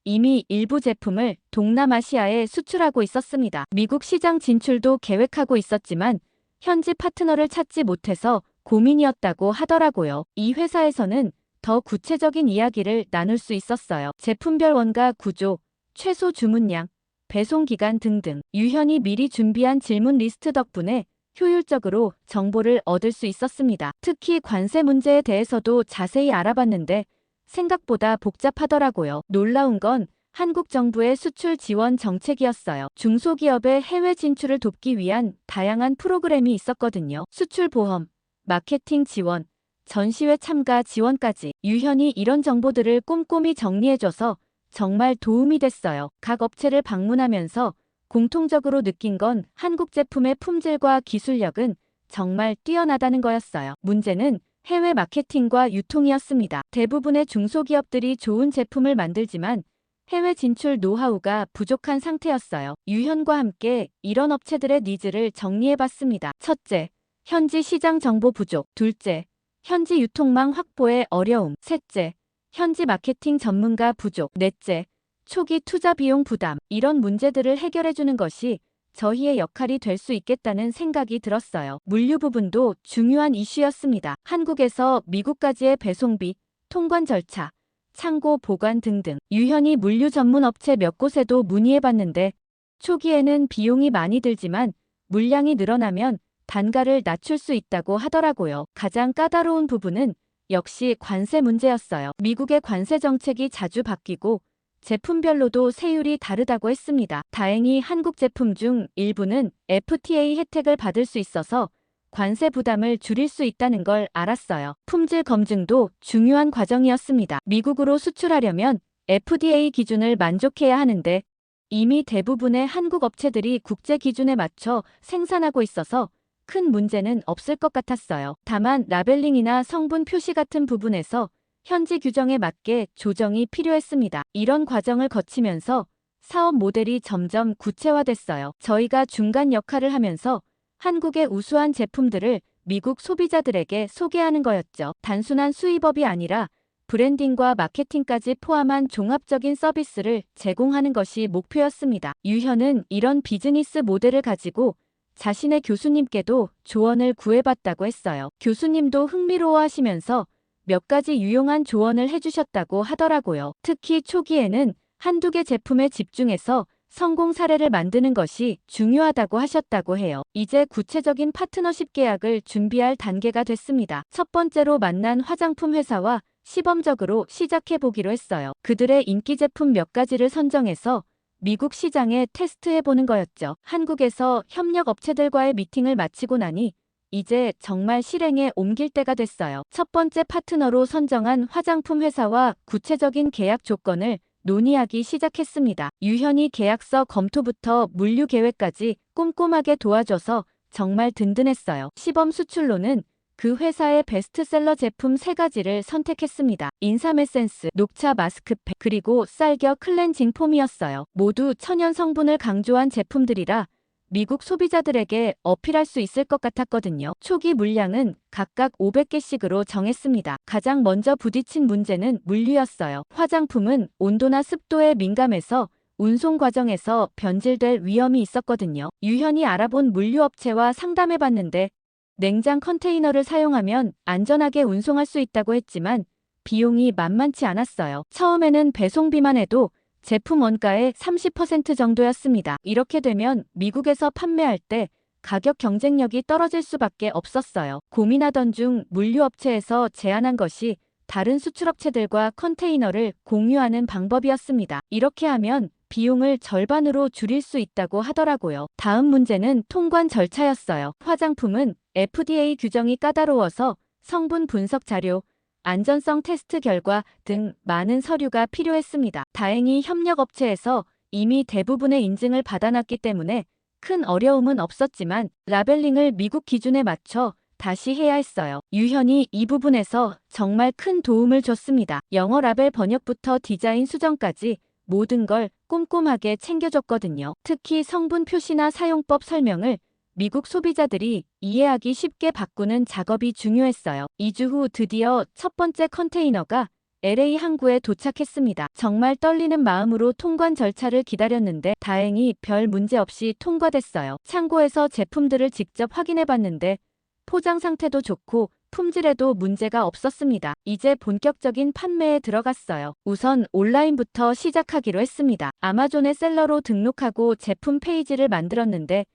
이미 일부 제품을 동남아시아에 수출하고 있었습니다. 미국 시장 진출도 계획하고 있었지만 현지 파트너를 찾지 못해서 고민이었다고 하더라고요. 이 회사에서는 더 구체적인 이야기를 나눌 수 있었어요. 제품별 원가 구조, 최소 주문량, 배송 기간 등등. 유현이 미리 준비한 질문 리스트 덕분에 효율적으로 정보를 얻을 수 있었습니다. 특히 관세 문제에 대해서도 자세히 알아봤는데 생각보다 복잡하더라고요. 놀라운 건 한국 정부의 수출 지원 정책이었어요. 중소기업의 해외 진출을 돕기 위한 다양한 프로그램이 있었거든요. 수출 보험, 마케팅 지원, 전시회 참가 지원까지. 유현이 이런 정보들을 꼼꼼히 정리해줘서 정말 도움이 됐어요. 각 업체를 방문하면서 공통적으로 느낀 건 한국 제품의 품질과 기술력은 정말 뛰어나다는 거였어요. 문제는 해외 마케팅과 유통이었습니다. 대부분의 중소기업들이 좋은 제품을 만들지만 해외 진출 노하우가 부족한 상태였어요. 유현과 함께 이런 업체들의 니즈를 정리해봤습니다. 첫째, 현지 시장 정보 부족. 둘째, 현지 유통망 확보의 어려움. 셋째, 현지 마케팅 전문가 부족. 넷째, 초기 투자 비용 부담. 이런 문제들을 해결해주는 것이 저희의 역할이 될 수 있겠다는 생각이 들었어요. 물류 부분도 중요한 이슈였습니다. 한국에서 미국까지의 배송비, 통관 절차, 창고 보관 등등. 유현이 물류 전문 업체 몇 곳에도 문의해봤는데 초기에는 비용이 많이 들지만 물량이 늘어나면 단가를 낮출 수 있다고 하더라고요. 가장 까다로운 부분은 역시 관세 문제였어요. 미국의 관세 정책이 자주 바뀌고 제품별로도 세율이 다르다고 했습니다. 다행히 한국 제품 중 일부는 FTA 혜택을 받을 수 있어서 관세 부담을 줄일 수 있다는 걸 알았어요. 품질 검증도 중요한 과정이었습니다. 미국으로 수출하려면 FDA 기준을 만족해야 하는데 이미 대부분의 한국 업체들이 국제 기준에 맞춰 생산하고 있어서 큰 문제는 없을 것 같았어요. 다만 라벨링이나 성분 표시 같은 부분에서 현지 규정에 맞게 조정이 필요했습니다. 이런 과정을 거치면서 사업 모델이 점점 구체화됐어요. 저희가 중간 역할을 하면서 한국의 우수한 제품들을 미국 소비자들에게 소개하는 거였죠. 단순한 수입업이 아니라 브랜딩과 마케팅까지 포함한 종합적인 서비스를 제공하는 것이 목표였습니다. 유현은 이런 비즈니스 모델을 가지고 자신의 교수님께도 조언을 구해봤다고 했어요. 교수님도 흥미로워하시면서 몇 가지 유용한 조언을 해주셨다고 하더라고요. 특히 초기에는 한두 개 제품에 집중해서 성공 사례를 만드는 것이 중요하다고 하셨다고 해요. 이제 구체적인 파트너십 계약을 준비할 단계가 됐습니다. 첫 번째로 만난 화장품 회사와 시범적으로 시작해보기로 했어요. 그들의 인기 제품 몇 가지를 선정해서 미국 시장에 테스트해보는 거였죠. 한국에서 협력 업체들과의 미팅을 마치고 나니 이제 정말 실행에 옮길 때가 됐어요. 첫 번째 파트너로 선정한 화장품 회사와 구체적인 계약 조건을 논의하기 시작했습니다. 유현이 계약서 검토부터 물류 계획까지 꼼꼼하게 도와줘서 정말 든든했어요. 시범 수출로는 그 회사의 베스트셀러 제품 3가지를 선택했습니다. 인삼 에센스, 녹차 마스크팩, 그리고 쌀겨 클렌징 폼이었어요. 모두 천연 성분을 강조한 제품들이라 미국 소비자들에게 어필할 수 있을 것 같았거든요. 초기 물량은 각각 500개씩으로 정했습니다. 가장 먼저 부딪힌 문제는 물류였어요. 화장품은 온도나 습도에 민감해서 운송 과정에서 변질될 위험이 있었거든요. 유현이 알아본 물류업체와 상담해봤는데 냉장 컨테이너를 사용하면 안전하게 운송할 수 있다고 했지만 비용이 만만치 않았어요. 처음에는 배송비만 해도 제품 원가의 30% 정도였습니다. 이렇게 되면 미국에서 판매할 때 가격 경쟁력이 떨어질 수밖에 없었어요. 고민하던 중 물류업체에서 제안한 것이 다른 수출업체들과 컨테이너를 공유하는 방법이었습니다. 이렇게 하면 비용을 절반으로 줄일 수 있다고 하더라고요. 다음 문제는 통관 절차였어요. 화장품은 FDA 규정이 까다로워서 성분 분석 자료, 안전성 테스트 결과 등 많은 서류가 필요했습니다. 다행히 협력업체에서 이미 대부분의 인증을 받아놨기 때문에 큰 어려움은 없었지만 라벨링을 미국 기준에 맞춰 다시 해야 했어요. 유현이 이 부분에서 정말 큰 도움을 줬습니다. 영어 라벨 번역부터 디자인 수정까지 모든 걸 꼼꼼하게 챙겨줬거든요. 특히 성분 표시나 사용법 설명을 미국 소비자들이 이해하기 쉽게 바꾸는 작업이 중요했어요. 2주 후 드디어 첫 번째 컨테이너가 LA 항구에 도착했습니다. 정말 떨리는 마음으로 통관 절차를 기다렸는데 다행히 별 문제 없이 통과됐어요. 창고에서 제품들을 직접 확인해봤는데 포장 상태도 좋고 품질에도 문제가 없었습니다. 이제 본격적인 판매에 들어갔어요. 우선 온라인부터 시작하기로 했습니다. 아마존의 셀러로 등록하고 제품 페이지를 만들었는데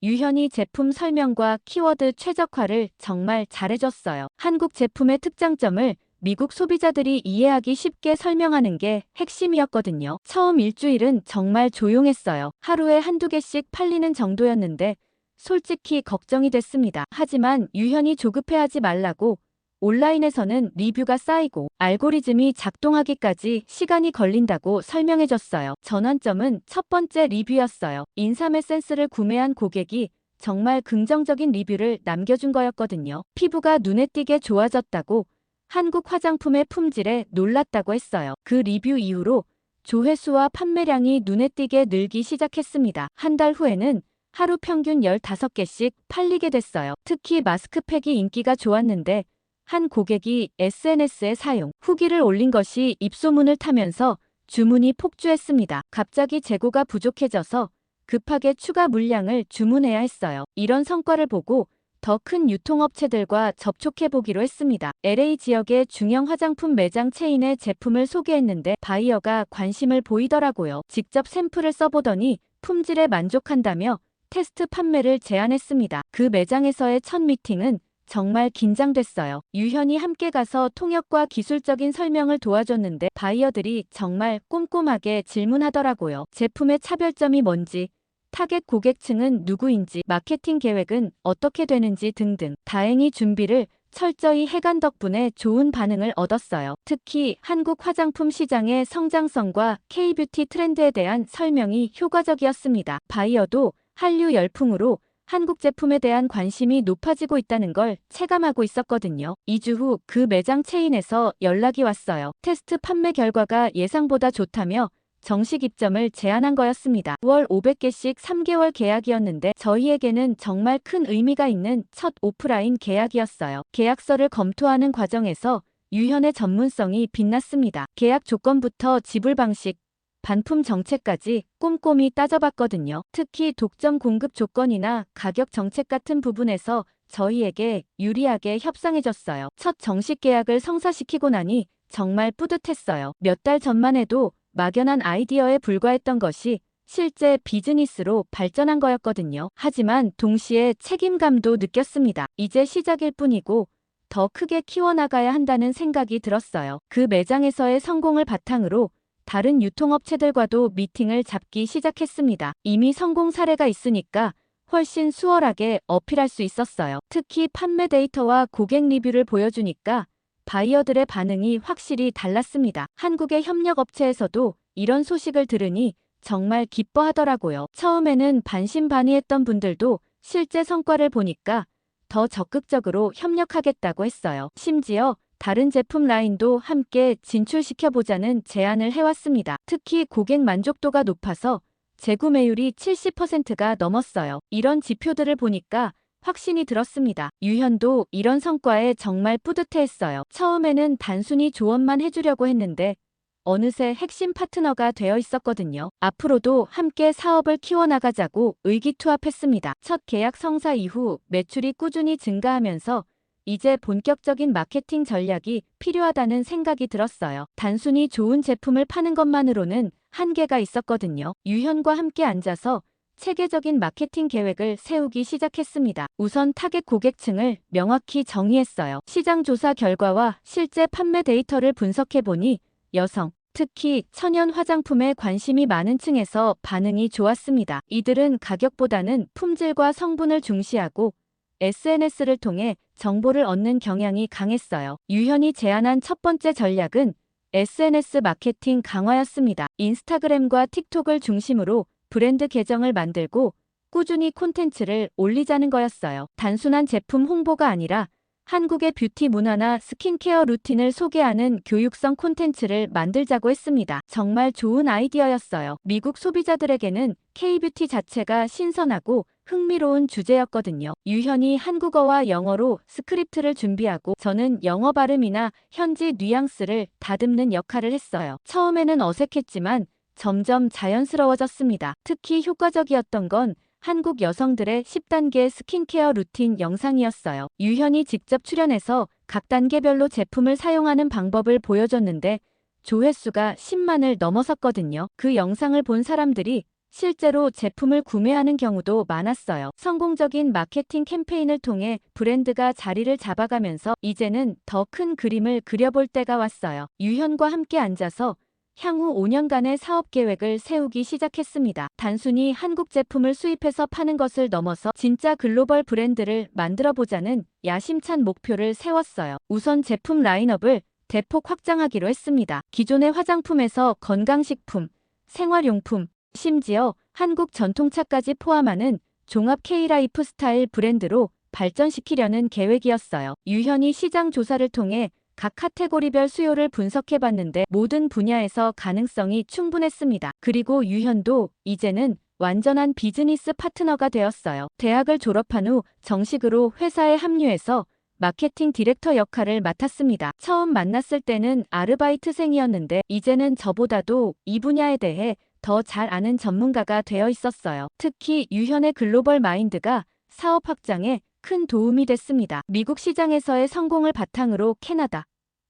유현이 제품 설명과 키워드 최적화를 정말 잘해줬어요. 한국 제품의 특장점을 미국 소비자들이 이해하기 쉽게 설명하는 게 핵심이었거든요. 처음 일주일은 정말 조용했어요. 하루에 한두 개씩 팔리는 정도였는데 솔직히 걱정이 됐습니다. 하지만 유현이 조급해하지 말라고 온라인에서는 리뷰가 쌓이고 알고리즘이 작동하기까지 시간이 걸린다고 설명해줬어요. 전환점은 첫 번째 리뷰였어요. 인삼 에센스를 구매한 고객이 정말 긍정적인 리뷰를 남겨준 거였거든요. 피부가 눈에 띄게 좋아졌다고 한국 화장품의 품질에 놀랐다고 했어요. 그 리뷰 이후로 조회수와 판매량이 눈에 띄게 늘기 시작했습니다. 한 달 후에는 하루 평균 15개씩 팔리게 됐어요. 특히 마스크팩이 인기가 좋았는데 한 고객이 SNS에 사용 후기를 올린 것이 입소문을 타면서 주문이 폭주했습니다. 갑자기 재고가 부족해져서 급하게 추가 물량을 주문해야 했어요. 이런 성과를 보고 더 큰 유통업체들과 접촉해보기로 했습니다. LA 지역의 중형 화장품 매장 체인의 제품을 소개했는데 바이어가 관심을 보이더라고요. 직접 샘플을 써보더니 품질에 만족한다며 테스트 판매를 제안했습니다. 그 매장에서의 첫 미팅은 정말 긴장됐어요. 유현이 함께 가서 통역과 기술적인 설명을 도와줬는데 바이어들이 정말 꼼꼼하게 질문하더라고요. 제품의 차별점이 뭔지, 타겟 고객층은 누구인지, 마케팅 계획은 어떻게 되는지 등등. 다행히 준비를 철저히 해간 덕분에 좋은 반응을 얻었어요. 특히 한국 화장품 시장의 성장성과 K-뷰티 트렌드에 대한 설명이 효과적이었습니다. 바이어도 한류 열풍으로 한국 제품에 대한 관심이 높아지고 있다는 걸 체감하고 있었거든요. 2주 후 그 매장 체인에서 연락이 왔어요. 테스트 판매 결과가 예상보다 좋다며 정식 입점을 제안한 거였습니다. 9월 500개씩 3개월 계약이었는데 저희에게는 정말 큰 의미가 있는 첫 오프라인 계약이었어요. 계약서를 검토하는 과정에서 유현의 전문성이 빛났습니다. 계약 조건부터 지불 방식, 반품 정책까지 꼼꼼히 따져봤거든요. 특히 독점 공급 조건이나 가격 정책 같은 부분에서 저희에게 유리하게 협상해줬어요. 첫 정식 계약을 성사시키고 나니 정말 뿌듯했어요. 몇 달 전만 해도 막연한 아이디어에 불과했던 것이 실제 비즈니스로 발전한 거였거든요. 하지만 동시에 책임감도 느꼈습니다. 이제 시작일 뿐이고 더 크게 키워나가야 한다는 생각이 들었어요. 그 매장에서의 성공을 바탕으로 다른 유통업체들과도 미팅을 잡기 시작했습니다. 이미 성공 사례가 있으니까 훨씬 수월하게 어필할 수 있었어요. 특히 판매 데이터와 고객 리뷰를 보여주니까 바이어들의 반응이 확실히 달랐습니다. 한국의 협력업체에서도 이런 소식을 들으니 정말 기뻐하더라고요. 처음에는 반신반의했던 분들도 실제 성과를 보니까 더 적극적으로 협력하겠다고 했어요. 심지어 다른 제품 라인도 함께 진출시켜보자는 제안을 해왔습니다. 특히 고객 만족도가 높아서 재구매율이 70%가 넘었어요. 이런 지표들을 보니까 확신이 들었습니다. 유현도 이런 성과에 정말 뿌듯해했어요. 처음에는 단순히 조언만 해주려고 했는데 어느새 핵심 파트너가 되어 있었거든요. 앞으로도 함께 사업을 키워나가자고 의기투합했습니다. 첫 계약 성사 이후 매출이 꾸준히 증가하면서 이제 본격적인 마케팅 전략이 필요하다는 생각이 들었어요. 단순히 좋은 제품을 파는 것만으로는 한계가 있었거든요. 유현과 함께 앉아서 체계적인 마케팅 계획을 세우기 시작했습니다. 우선 타겟 고객층을 명확히 정의했어요. 시장 조사 결과와 실제 판매 데이터를 분석해보니 여성, 특히 천연 화장품에 관심이 많은 층에서 반응이 좋았습니다. 이들은 가격보다는 품질과 성분을 중시하고 SNS를 통해 정보를 얻는 경향이 강했어요. 유현이 제안한 첫 번째 전략은 SNS 마케팅 강화였습니다. 인스타그램과 틱톡을 중심으로 브랜드 계정을 만들고 꾸준히 콘텐츠를 올리자는 거였어요. 단순한 제품 홍보가 아니라 한국의 뷰티 문화나 스킨케어 루틴을 소개하는 교육성 콘텐츠를 만들자고 했습니다. 정말 좋은 아이디어였어요. 미국 소비자들에게는 K-뷰티 자체가 신선하고 흥미로운 주제였거든요. 유현이 한국어와 영어로 스크립트를 준비하고 저는 영어 발음이나 현지 뉘앙스를 다듬는 역할을 했어요. 처음에는 어색했지만 점점 자연스러워졌습니다. 특히 효과적이었던 건 한국 여성들의 10단계 스킨케어 루틴 영상이었어요. 유현이 직접 출연해서 각 단계별로 제품을 사용하는 방법을 보여줬는데 조회수가 10만을 넘어섰거든요. 그 영상을 본 사람들이 실제로 제품을 구매하는 경우도 많았어요. 성공적인 마케팅 캠페인을 통해 브랜드가 자리를 잡아가면서 이제는 더 큰 그림을 그려볼 때가 왔어요. 유현과 함께 앉아서 향후 5년간의 사업 계획을 세우기 시작했습니다. 단순히 한국 제품을 수입해서 파는 것을 넘어서 진짜 글로벌 브랜드를 만들어보자는 야심찬 목표를 세웠어요. 우선 제품 라인업을 대폭 확장하기로 했습니다. 기존의 화장품에서 건강식품, 생활용품, 심지어 한국 전통차까지 포함하는 종합 K라이프 스타일 브랜드로 발전시키려는 계획이었어요. 유현이 시장 조사를 통해 각 카테고리별 수요를 분석해봤는데 모든 분야에서 가능성이 충분했습니다. 그리고 유현도 이제는 완전한 비즈니스 파트너가 되었어요. 대학을 졸업한 후 정식으로 회사에 합류해서 마케팅 디렉터 역할을 맡았습니다. 처음 만났을 때는 아르바이트생이었는데 이제는 저보다도 이 분야에 대해 더 잘 아는 전문가가 되어 있었어요. 특히 유현의 글로벌 마인드가 사업 확장에 큰 도움이 됐습니다. 미국 시장에서의 성공을 바탕으로 캐나다,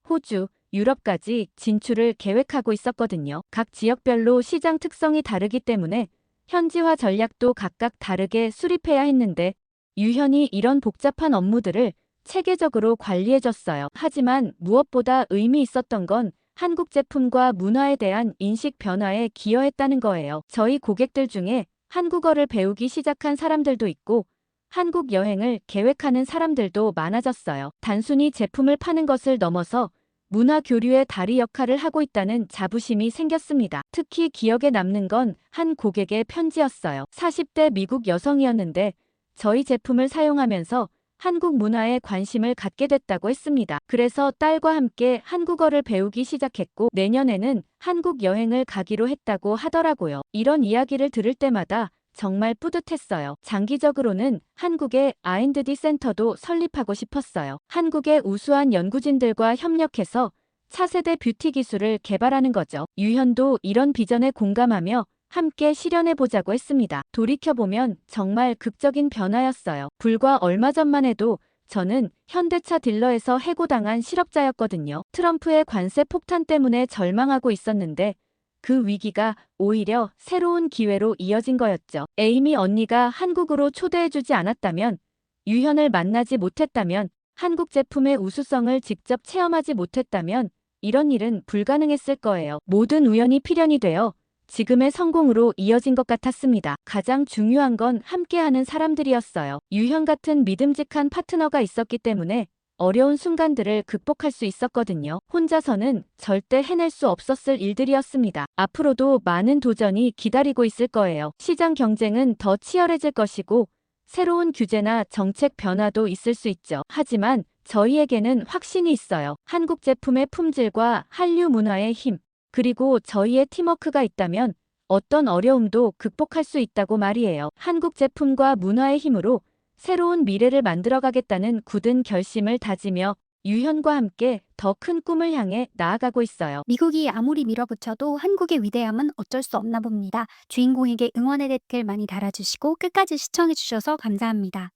호주, 유럽까지 진출을 계획하고 있었거든요. 각 지역별로 시장 특성이 다르기 때문에 현지화 전략도 각각 다르게 수립해야 했는데 유현이 이런 복잡한 업무들을 체계적으로 관리해줬어요. 하지만 무엇보다 의미 있었던 건 한국 제품과 문화에 대한 인식 변화에 기여했다는 거예요. 저희 고객들 중에 한국어를 배우기 시작한 사람들도 있고 한국 여행을 계획하는 사람들도 많아졌어요. 단순히 제품을 파는 것을 넘어서 문화 교류의 다리 역할을 하고 있다는 자부심이 생겼습니다. 특히 기억에 남는 건 한 고객의 편지였어요. 40대 미국 여성이었는데 저희 제품을 사용하면서 한국 문화에 관심을 갖게 됐다고 했습니다. 그래서 딸과 함께 한국어를 배우기 시작했고 내년에는 한국 여행을 가기로 했다고 하더라고요. 이런 이야기를 들을 때마다 정말 뿌듯했어요. 장기적으로는 한국의 R&D 센터도 설립하고 싶었어요. 한국의 우수한 연구진들과 협력해서 차세대 뷰티 기술을 개발하는 거죠. 유현도 이런 비전에 공감하며 함께 실현해보자고 했습니다. 돌이켜보면 정말 극적인 변화였어요. 불과 얼마 전만 해도 저는 현대차 딜러에서 해고당한 실업자였거든요. 트럼프의 관세 폭탄 때문에 절망하고 있었는데 그 위기가 오히려 새로운 기회로 이어진 거였죠. 에이미 언니가 한국으로 초대해주지 않았다면, 유현을 만나지 못했다면, 한국 제품의 우수성을 직접 체험하지 못했다면 이런 일은 불가능했을 거예요. 모든 우연이 필연이 되어 지금의 성공으로 이어진 것 같았습니다. 가장 중요한 건 함께하는 사람들이었어요. 유현 같은 믿음직한 파트너가 있었기 때문에 어려운 순간들을 극복할 수 있었거든요. 혼자서는 절대 해낼 수 없었을 일들이었습니다. 앞으로도 많은 도전이 기다리고 있을 거예요. 시장 경쟁은 더 치열해질 것이고 새로운 규제나 정책 변화도 있을 수 있죠. 하지만 저희에게는 확신이 있어요. 한국 제품의 품질과 한류 문화의 힘, 그리고 저희의 팀워크가 있다면 어떤 어려움도 극복할 수 있다고 말이에요. 한국 제품과 문화의 힘으로 새로운 미래를 만들어가겠다는 굳은 결심을 다지며 유현과 함께 더 큰 꿈을 향해 나아가고 있어요. 미국이 아무리 밀어붙여도 한국의 위대함은 어쩔 수 없나 봅니다. 주인공에게 응원의 댓글 많이 달아주시고 끝까지 시청해주셔서 감사합니다.